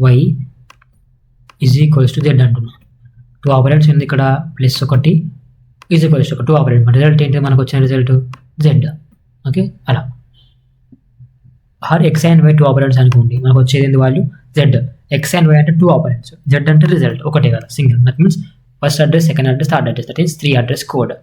y is equals to z అంటున్నా. 2 ఆపరెంట్స్ ఉంది ఇక్కడ, ప్లస్ ఒకటి is equals to 2 operand. Result ఏంటి మనకు వచ్చిన రిజల్ట్ జెడ్. ఓకే, అలా or x and y 2 operands అనుకోండి, మనకు వచ్చేది value z. X and y అంటే 2 ఆపరెంట్స్, జెడ్ అంటే రిజల్ట్ ఒకటే కదా, single. That means first address, second address, third address, that is 3 address code.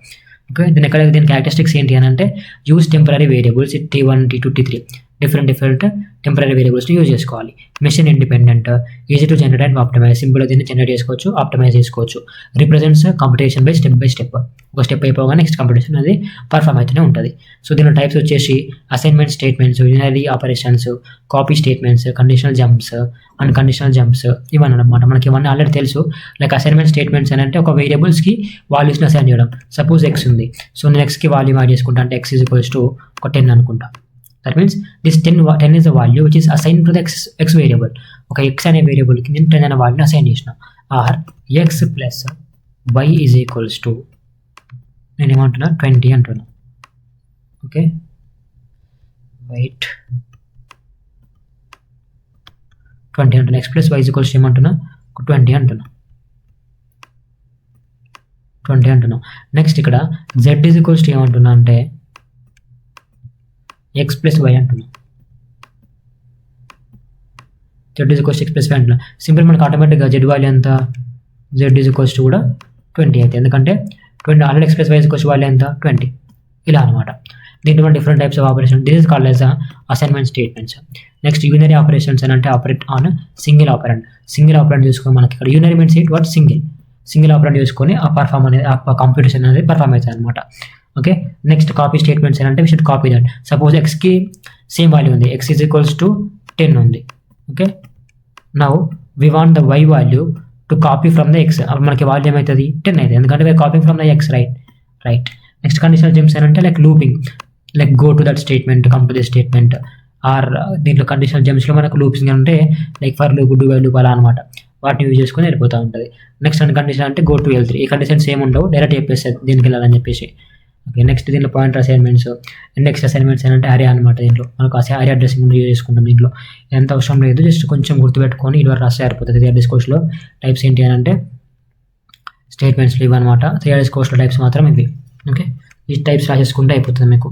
Okay, దీని క్యారెక్టరిస్టిక్స్ ఏంటి అని అంటే use temporary variables T1, T2, T3 different temporary వేరియబుల్స్ని use చేసుకోవాలి. Machine independent, easy to generate and optimize, సింపుల్గా దీన్ని generate చేసుకోవచ్చు, optimize చేసుకోవచ్చు. Represents computation by step. ఒక స్టెప్ అయిపోగా నెక్స్ట్ కంపిటీషన్ అది పర్ఫామ్ అయితేనే ఉంటుంది. సో దీని టైప్స్ వచ్చేసి assignment statements, unary operations, copy statements, conditional jumps, unconditional jumps, ఇవన్నీ అనమాట. మనకి ఇవన్నీ ఆల్రెడీ తెలుసు. లైక్ అసైన్మెంట్ స్టేట్మెంట్స్ అని అంటే ఒక వేరియబుల్స్కి వాల్యూస్ని అసైన్ చేయడం. సపోజ్ ఎక్స్ ఉంది, సో నేను ఎక్స్కి వాల్యూ యాడ్ చేసుకుంటా అంటే ఎక్స్ ఈజ్ ఈక్వల్స్ టు ఒక 10 అనుకుంటా. That means this 10 is a value which is assigned to the x variable. ఒక x అనే వేరియబుల్కి నేను 10 అనే వాల్యూని అసైన్ చేసిన. Or x plus y is equals to నేను ఏమంటున్నా 20 అంటున్నా. ఓకే, వెయిట్ 20 అంటున్నా. X plus y is equals to ఏమంటున్నా 20 అంటున్నా. 20 అంటున్నాం. నెక్స్ట్ ఇక్కడ జెడ్ ఈజ్ ఈక్వల్స్ టు ఏమంటున్నా అంటే ఎక్స్ ప్లస్ వై అంటున్నాం. Z is equals x plus y అంటున్నాం. సింపుల్ మనకు ఆటోమేటిక్గా జెడ్ వాల్యూ ఎంత, జెడ్ ఈజ్ ఈక్వల్స్ టు కూడా 20 అయితే, ఎందుకంటే 20 already x plus y is equals value ఎంత 20. ఇలా అనమాట. దీంట్లో different types of operation, this is called as assignment statements. Next unary operations అని అంటే operate on single operand. Single operand చూసుకొని మనకి ఇక్కడ unary means it what single operand చూసుకొని ఆ పర్ఫామ్ అనేది ఆ కంప్యూటేషన్ అనేది పర్ఫామ్ అవుతుంది అనమాట. ఓకే, నెక్స్ట్ కాపీ స్టేట్మెంట్స్ అంటే we should copy that. Suppose ఎక్స్కి సేమ్ వాల్యూ ఉంది, ఎక్స్ ఈజ్ ఈక్వల్స్ టు 10 ఉంది. Okay, now we want the Y value to copy from the X. మనకి వాల్యూ ఏమవుతుంది 10 అవుతుంది, ఎందుకంటే Y copy from the X. Right. Next conditional jumps అంటే like looping, like go to that statement, come to the statement. Or దీంట్లో conditional జంప్స్లో మనకు loops అంటే like for loop, do while loop అలా అనమాట. వాటిని యూజ్ చేసుకొని వెళ్ళిపోతూ ఉంటుంది. నెక్స్ట్ కండిషన్ అంటే గో టు L3. ఈ కండిషన్స్ ఏమి ఉండవు, డైరెక్ట్ చెప్పేస్తుంది దీనికి వెళ్ళాలని చెప్పేసి. ఓకే, నెక్స్ట్ దీంట్లో పాయింటర్ అసైన్మెంట్స్, ఇండెక్స్ అసైన్మెంట్స్ అంటే అరే అనమాట. దీంట్లో మనకు అరే అడ్రసింగ్ యూజ్ చేసుకుంటాం. దీంట్లో ఎంత అవసరం లేదు, జస్ట్ కొంచెం గుర్తుపెట్టుకొని ఇది వరకు రాస్తే సరిపోతుంది. 3 అడ్రస్ కోర్స్లో టైప్స్ ఏంటి అని అంటే స్టేట్మెంట్స్లో ఇవన్నమాట. 3 అడ్రస్ కోర్స్లో టైప్స్ మాత్రం ఇవి. ఓకే, ఈ టైప్స్ రాసేసుకుంటే అయిపోతుంది మీకు.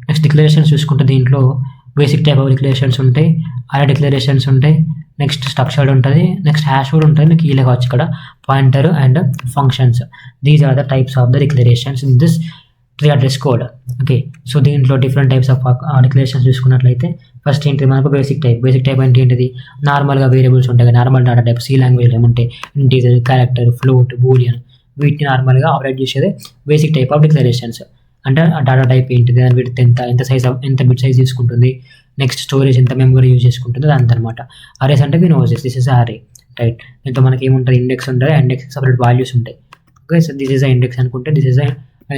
నెక్స్ట్ డిక్లరేషన్స్ చూసుకుంటే దీంట్లో బేసిక్ టైప్ ఆఫ్ డిక్లరేషన్స్ ఉంటాయి, అరే డిక్లరేషన్స్ ఉంటాయి, నెక్స్ట్ స్ట్రక్చర్డ్ ఉంటుంది, నెక్స్ట్ హ్యాష్ కూడా ఉంటుంది. మీకు ఇలా కావచ్చు ఇక్కడ pointer and functions. These are the types of the declarations in this 3 address code. Okay, so దీంట్లో డిఫరెంట్ టైప్స్ ఆఫ్ డిక్లరేషన్స్ చూసుకున్నట్లయితే ఫస్ట్ ఏంటి మనకు బేసిక్ టైప్ అంటే ఏంటిది, నార్మల్గా వేరియబుల్స్ ఉంటాయి, normal data type. C language ఏముంటాయి, ఇంటీజర్, క్యారెక్టర్, ఫ్లోట్, బూలియన్, వీటిని నార్మల్గా ఆపరేట్ చేసేది బేసిక్ టైప్ ఆఫ్ డిక్లరేషన్స్. అంటే ఆ డేటా టైప్ ఏంటిది, దాని విడ్త్ ఎంత సైజ్, ఎంత బిట్ సైజ్ తీసుకుంటుంది, నెక్స్ట్ స్టోరేజ్ ఎంత మెమరీ యూజ్ చేసుకుంటుంది, అంత అనమాట. అరేస్ అంటే దిస్ ఇస్ అరే. రైట్, దీంతో మనకి ఏముంటుంది, ఇండెక్స్ ఉంటుంది, ఇండెక్స్ సపరేట్ వాల్యూస్ ఉంటాయి. Okay, so this is index అనుకుంటే దిస్ ఇస్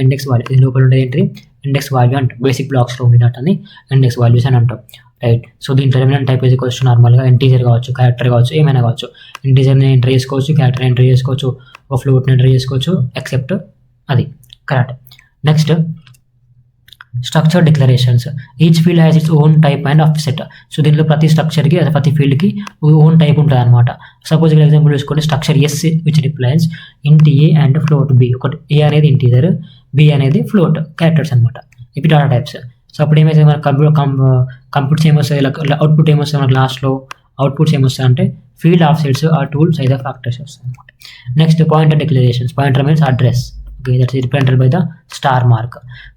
ఇండెక్స్ వాల్యూ. ఇది లోపల ఉండేది ఏంటి, ఇండెక్స్ వాల్యూ అంటాం. బేసిక్ బ్లాక్స్లో ఉండే డేటాని ఇండెక్స్ వాల్యూస్ అని అంటాం. రైట్, సో దీంట్లో remnant type is equals to నార్మల్గా ఇంటీజర్ కావచ్చు, క్యారెక్టర్ కావచ్చు, ఏమైనా కావచ్చు. ఇంటీజర్ని ఎంటర్ చేసుకోవచ్చు, క్యారెక్టర్ని ఎంటర్ చేసుకోవచ్చు, ఒక ఫ్లోట్ని ఎంటర్ చేసుకోవచ్చు, ఎక్సెప్ట్ అది correct. Next structure declarations. Each field has its own type and offset. So దీంట్లో ప్రతి స్ట్రక్చర్కి ప్రతి ఫీల్డ్కి ఓన్ టైప్ ఉంటుంది అనమాట. సపోజ్ ఇక్కడ ఎగ్జాంపుల్ చూసుకుంటే స్ట్రక్చర్ ఎస్ విచ్ రిప్లైన్స్ ఇంట్ ఏ అండ్ ఫ్లోట్ బి. ఒకటి ఏ అనేది ఇంటీజర్, బి అనేది ఫ్లోట్, క్యారెక్టర్స్ అనమాట. ఇవి డేటా టైప్స్. సో అప్పుడు ఏమైతే మనకు కంప్యూటర్స్ ఏమొస్తాయి, అవుట్పుట్ ఏమొస్తాయి మనకు లాస్ట్లో, అవుట్పుట్స్ ఏమొస్తాయి అంటే ఫీల్డ్ ఆఫ్సెట్స్ ఆ టూల్ సైజ్ ఆఫ్ ఫ్యాక్టర్స్ వస్తాయి అనమాట. Next pointer declarations. Pointer means address. Okay, that is represented by the star mark.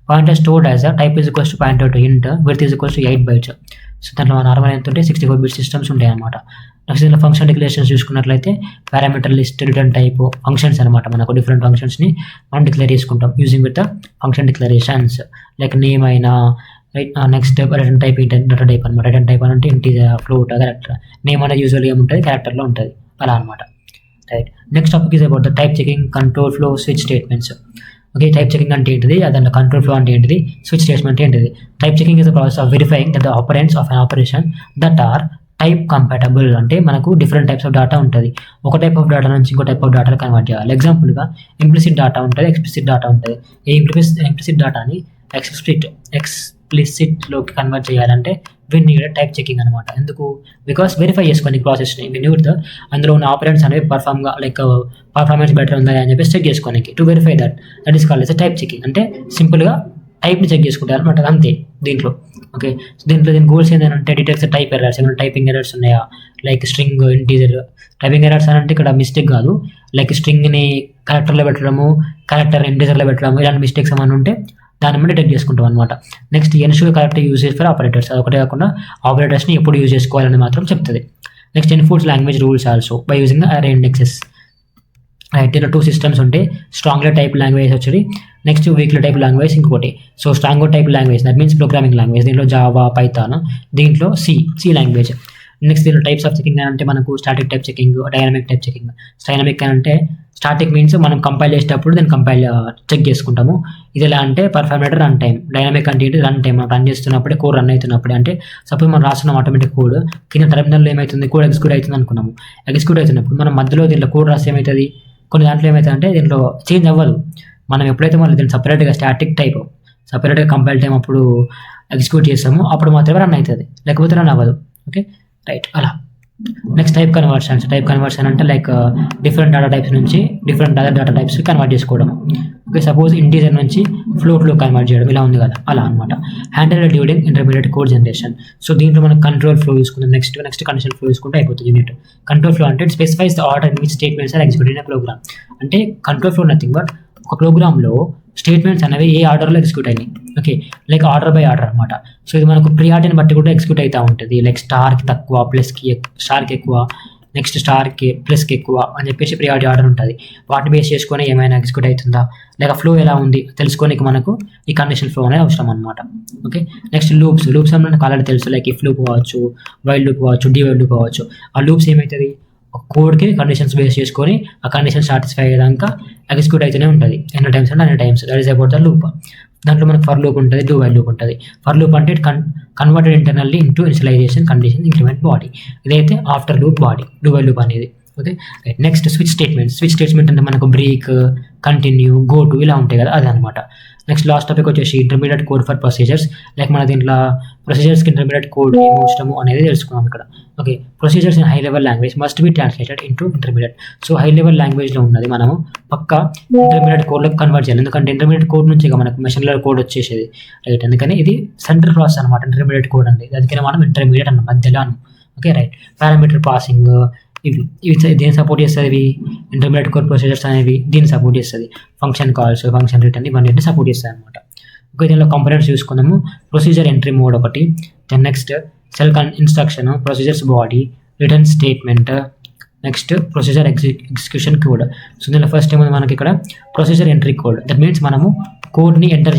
Pointer stored as a type is equals to pointer to int, width is equals to 8 bytes. So దాంట్లో normal ఎంత ఉంటే 64 bit systems ఉంటాయి అనమాట. Next దీంట్లో function declarations చూసుకున్నట్లయితే parameter list, return type, functions అనమాట. మనకు different ఫంక్షన్స్ని మనం డిక్లేర్ చేసుకుంటాం using with the function declarations. Like name అయినా, right. Next return type data type అనమాట. రిటర్న్ టైప్ అంటే ఇంటీజర్, ఫ్లోట్, క్యారెక్టర్. నేమ్ అనేది యూజువల్గా ఏముంటుంది, క్యారెక్టర్లో ఉంటుంది అలా అనమాట. Right, next topic is about the type checking, control flow, switch statements. Okay, type checking అంటే ఏంటిది, అదంతా కంట్రోల్ ఫ్లో అంటే ఏంటిది, స్విచ్ స్టేట్మెంట్ ఏంటిది. Type checking is the process of verifying that the operands of an operation that are type compatible అంటే మనకు different types of data ఉంటుంది. ఒక టైప్ ఆఫ్ డేటా నుంచి ఇంకో టైప్ ఆఫ్ డేటా కన్వర్ట్ చేయాలి. ఎగ్జాంపుల్గా ఇంప్లిసిట్ డేటా ఉంటుంది, ఎక్స్ప్లిసిట్ డేటా ఉంటుంది. ఈ ఇంప్లిసిట్ డేటాని ఎక్స్ప్లిసిట్లోకి కన్వర్ట్ చేయాలంటే వి నీడ్ టైప్ చెకింగ్ అనమాట. ఎందుకు? బికాస్ వెరిఫై చేసుకోండి ప్రాసెస్ని. వి నీడ్ అందులో ఉన్న ఆపరెంట్స్ అనేవి పర్ఫార్మెన్స్ బెటర్ ఉందా అని చెప్పేసి చెక్ చేసుకోనికి. To verify that is called as type checking. అంటే సింపుల్గా టైప్ని చెక్ చేసుకుంటారు అనమాట, అంతే దీంట్లో. ఓకే, దీని గోల్స్ ఏంటంటే డిటెక్ట్స్ టైప్ ఎర్రర్స్, ఏమైనా టైపింగ్ ఎర్రర్స్ ఉన్నాయా, like string integer. Typing errors అని అంటే ఇక్కడ మిస్టేక్ కాదు, లైక్ స్ట్రింగ్ని కరెక్టర్లో పెట్టడము, కరెక్టర్ ఇంటీజర్లో పెట్టడము, ఇలాంటి మిస్టేక్స్ ఏమైనా ఉంటే దాన్ని బట్టి డిటెక్ట్ చేసుకుంటాం అనమాట. Next ensure correct usage for operators, అదొకటే కాకుండా ఆపరేటర్స్ని ఎప్పుడు యూజ్ చేసుకోవాలని మాత్రం చెప్తుంది. Next enforce language rules also by using the అరే ఇండెక్సెస్. రైట్, దీంట్లో 2 సిస్టమ్స్ ఉంటాయి. స్ట్రాంగ్లీ టైప్ లాంగ్వేజ్ వచ్చి, నెక్స్ట్ వీక్లీ టైప్ లాంగ్వేజ్ ఇంకోటి. So strong type language that means programming language, దీంట్లో జావా, పైథాన్, దీంట్లో సి లాంగ్వేజ్. నెక్స్ట్ దీంట్లో types of checking అంటే మనకు static type checking, dynamic type checking. Dynamic అంటే static means మనం compile చేసేటప్పుడు దాన్ని చెక్ చేసుకుంటాము. ఇది ఎలా అంటే పర్ఫార్మేటర్ రన్ టైం. డైనమిక్ అంటే ఏంటి? Run time. మనం రన్ చేస్తున్నప్పుడే, కోడ్ రన్ అవుతున్నప్పుడే. అంటే సపోజ్ మనం రాస్తున్నాం ఆటోమేటిక్ కోడ్, కింద టెర్మినల్లో ఏమవుతుంది, కోడ్ ఎగ్జిక్యూట్ అవుతుంది అనుకున్నాము. ఎగ్జిక్యూట్ అవుతున్నప్పుడు మనం మధ్యలో దీంట్లో కోడ్ రాస్తే ఏమవుతుంది, కొన్ని దాంట్లో ఏమవుతుందంటే దీంట్లో చేంజ్ అవ్వదు. మనం ఎప్పుడైతే మళ్ళీ దీన్ని సపరేట్గా స్టాటిక్ టైప్ సపరేట్గా కంపైల్ టైం అప్పుడు ఎగ్జిక్యూట్ చేస్తామో అప్పుడు మాత్రమే రన్ అవుతుంది, లేకపోతే రన్ అవ్వదు. Okay, right. అలా నెక్స్ట్ టైప్ కన్వర్షన్ అంటే లైక్ డిఫరెంట్ డేటా టైప్స్ నుంచి different other data types convert చేసుకోవడం. ఓకే, సపోజ్ ఇంటీజర్ నుంచి ఫ్లోట్లో కన్వర్ట్ చేయడం, ఇలా ఉంది కదా, అలా అనమాట. Handle during intermediate code generation. So దీంట్లో మనం కంట్రోల్ ఫ్లో చూసుకుందాం. నెక్స్ట్ కండిషన్ ఫ్లో చూసుకుంటే అయిపోతుంది యూనిట్. కంట్రోల్ ఫ్లో అంటే specifies the order in which statements are executed in program. అంటే కంట్రోల్ ఫ్లో నథింగ్ బట్ ఒక ప్రోగ్రామ్లో స్టేట్మెంట్స్ అనేవి ఏ ఆర్డర్లో ఎగ్జిక్యూట్ అయినాయి. Okay, like order by order అనమాట. సో ఇది మనకు ప్రియారిటీని బట్టి కూడా ఎగ్జిక్యూట్ అవుతూ ఉంటుంది. లైక్ స్టార్కి తక్కువ, స్టార్కి ఎక్కువ, నెక్స్ట్ స్టార్కి ప్లస్కి ఎక్కువ అని చెప్పేసి ప్రియారిటీ ఆర్డర్ ఉంటుంది. వాటిని బేస్ చేసుకొని ఏమైనా ఎగ్జిక్యూట్ అవుతుందా, లేక ఫ్లో ఎలా ఉంది తెలుసుకోనికి మనకు ఈ కండిషన్ ఫ్లో అనేది అవసరం అనమాట. ఓకే, నెక్స్ట్ లూప్స్ అంటే మనకు ఆల్రెడీ తెలుసు. లైక్ ఇఫ్ లూప్ కావచ్చు, వైల్ లూప్ కావచ్చు, డివైల్ లూప్ కావచ్చు. ఆ లూప్స్ ఏమవుతుంది, కోడ్కి కండిషన్స్ బేస్ చేసుకొని ఆ కండిషన్ సాటిస్ఫై అయ్యేదాకా ఎగ్జిక్యూట్ అయితేనే ఉంటుంది. ఎన్ని టైమ్స్ అంటే అన్ని times. That is about the loop. దాంట్లో మనకు ఫర్ లూప్ ఉంటుంది, డూ వైల్ లూప్ ఉంటుంది. ఫర్ లూప్ అంటే converted internally into initialization condition increment body. ఇదైతే after loop body, do while loop అనేది. Okay, right. Next switch statement అంటే మనకు break, continue, go to ఇలా ఉంటాయి కదా, అది అనమాట. నెక్స్ట్ లాస్ట్ టాపిక్ వచ్చేసి intermediate code for procedures. Like మన దీంట్లో ప్రొసీజర్స్కి ఇంటర్మీడియట్ కోడ్ ఏం అవసరము అనేది తెలుసుకున్నాం ఇక్కడ. Okay, procedures in high level language must be translated into intermediate. So high level లాంగ్వేజ్లో ఉన్నది మనము పక్కా ఇంటర్మీడియట్ కోడ్లోకి కన్వర్ట్ చేయాలి. ఎందుకంటే ఇంటర్మీడియట్ కోడ్ నుంచి మనకు మెషిన్ లెవెల్ కోడ్ వచ్చేసేది. రైట్, అందుకని ఇది సెంట్రల్ ప్రాసెస్ అనమాట ఇంటర్మీడియట్ కోడ్ అండి. అందుకని మనం ఇంటర్మీడియట్ అన్న మధ్యలో. Okay, right. పారామీటర్ పాసింగ్ ఇవి దేని సపోర్ట్ చేస్తుంది, ఇంటర్మీడియట్ కోడ్ ప్రొసీజర్స్ అనేవి దీన్ని సపోర్ట్ చేస్తుంది. ఫంక్షన్ కాల్స్, ఫంక్షన్ రిటర్న్ ఇవన్నీ సపోర్ట్ చేస్తాయి అనమాట. ఓకే, దీనిలో కంపోనెంట్స్ చూసుకుందాము. ప్రొసీజర్ ఎంట్రీ మోడ్ ఒకటి, then next cell instruction, procedures body, return statement, next procedure execution code. So దీనిలో ఫస్ట్ ఏమైంది మనకి ఇక్కడ procedure entry code. That means మనము కోడ్ని ఎంటర్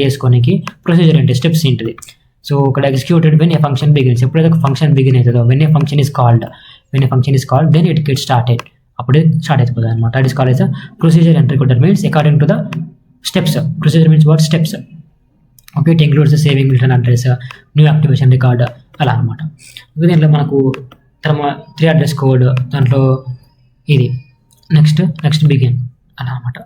చేసుకోనికి ప్రొసీజర్ ఎంట్రీ స్టెప్స్ ఏంటిది. సో ఇక్కడ executed when a function begins. ఎప్పుడైతే ఒక ఫంక్షన్ బిగిన్ అవుతుందో, when a function is called then it get started, అప్పుడే స్టార్ట్ అయిపోతుంది అనమాట. That is called yes procedure entry code. That means according to the steps. Procedure means what steps. Okay, it includes saving return address, new activation record, అలా అనమాట. దీంట్లో మనకు 3 address code, దాంట్లో ఇది next begin అలా అనమాట.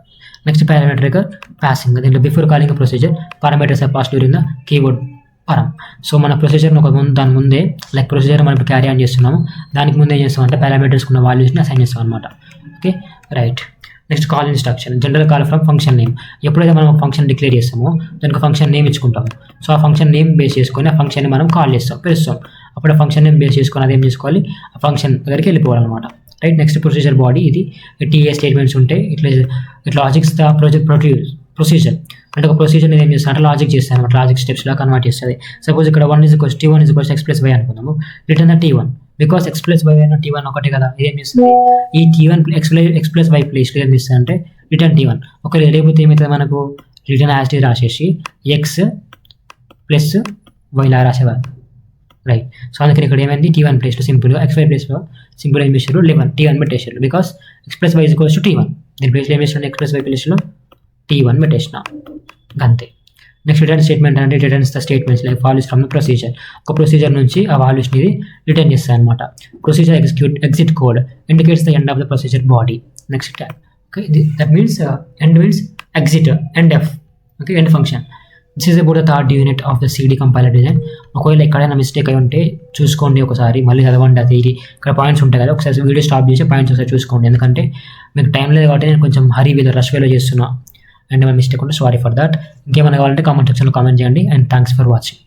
Next parameter passing. దీంట్లో before calling procedure parameters are pass during the keyboard param. సో మన ప్రొసీజర్ని దాని ముందే లైక్ ప్రొసీజర్ మనం ఇప్పుడు క్యారీ ఆన్ చేస్తున్నాము, దానికి ముందు ఏం చేస్తామంటే పారామీటర్స్ ఉన్న వాల్యూస్ని అసైన్ చేస్తాం అనమాట. Okay, right. Next call instruction, general call from function name. ఎప్పుడైతే మనం ఫంక్షన్ డిక్లేర్ చేస్తామో దానికి ఫంక్షన్ నేమ్ ఇచ్చుకుంటాము. సో ఆ ఫంక్షన్ నేమ్ బేస్ చేసుకొని ఆ ఫంక్షన్ని మనం కాల్ చేస్తాం, పిలుస్తాం. అప్పుడు ఆ ఫంక్షన్ నేమ్ బేస్ చేసుకొని అదేం చేసుకోవాలి, ఆ ఫంక్షన్ దగ్గరికి వెళ్ళిపోవాలన్నమాట. రైట్. Next procedure body. ఇది టీఏ స్టేట్మెంట్స్ ఉంటాయి. ఇట్లా లాజిక్స్ ద ప్రొసీజర్ అంటే ఒక ప్రొసీజర్ ఏం చేస్తాను అంటే లాజిక్ చేస్తాను అనమాట. లాజిక్ స్టెప్స్లా కన్వర్ట్ చేస్తుంది. సపోజ్ ఇక్కడ T1 = x+y అనుకుందాము. Return the T1 because x+y అయినా T1 ఒకటే కదా. ఇదేం చేస్తుంది, ఈ T1 x+y ప్లేస్లో ఏం చేస్తుంది అంటే రిటర్న్ T1. ఒకవేళ లేకపోతే ఏమవుతుంది మనకు రిటర్న్ యాజ్ టీ రాసేసి x+y లా రాసేవారు. రైట్. సో అందుకని ఇక్కడ ఏమైంది T1 ప్లేస్లో సింపుల్గా xy ప్లేస్లో సింపుల్ ఏం చేశారు T1 పెట్టేశారు. Because x+y = T1. దీని ప్లేస్లో ఏం చేసిన x+y ప్లేస్లో T1 పెట్టేసిన అంతే. నెక్స్ట్ రిటర్న్ స్టేట్మెంట్ అంటే returns the statements like values from the procedure. ఒక ప్రొసీజర్ నుంచి ఆ వాల్యూస్ని రిటర్న్ చేస్తాయి అనమాట. Procedure exit code indicates the end of the procedure body. Next tag. Okay, that means end means exit, end F. Okay, end function. This is about the third unit of the CD compiler design. ఒకవేళ ఎక్కడైనా mistake అయి ఉంటే చూసుకోండి ఒకసారి, మళ్ళీ చదవండి. అది ఇక్కడ పాయింట్స్ ఉంటాయి కదా, ఒకసారి వీడియో స్టాప్ చేసి పాయింట్స్ ఒకసారి చూసుకోండి. ఎందుకంటే మీకు టైం లేదు కాబట్టి నేను కొంచెం హరీ వేలో రష్ వేలో చేస్తున్నా. అండ్ మై మిస్టేక్ ఉంటే సారీ ఫర్ దట్. ఇంకేమైనా కావాలంటే కామెంట్ సెక్షన్లో కామెంట్ చేయండి. And thanks for watching.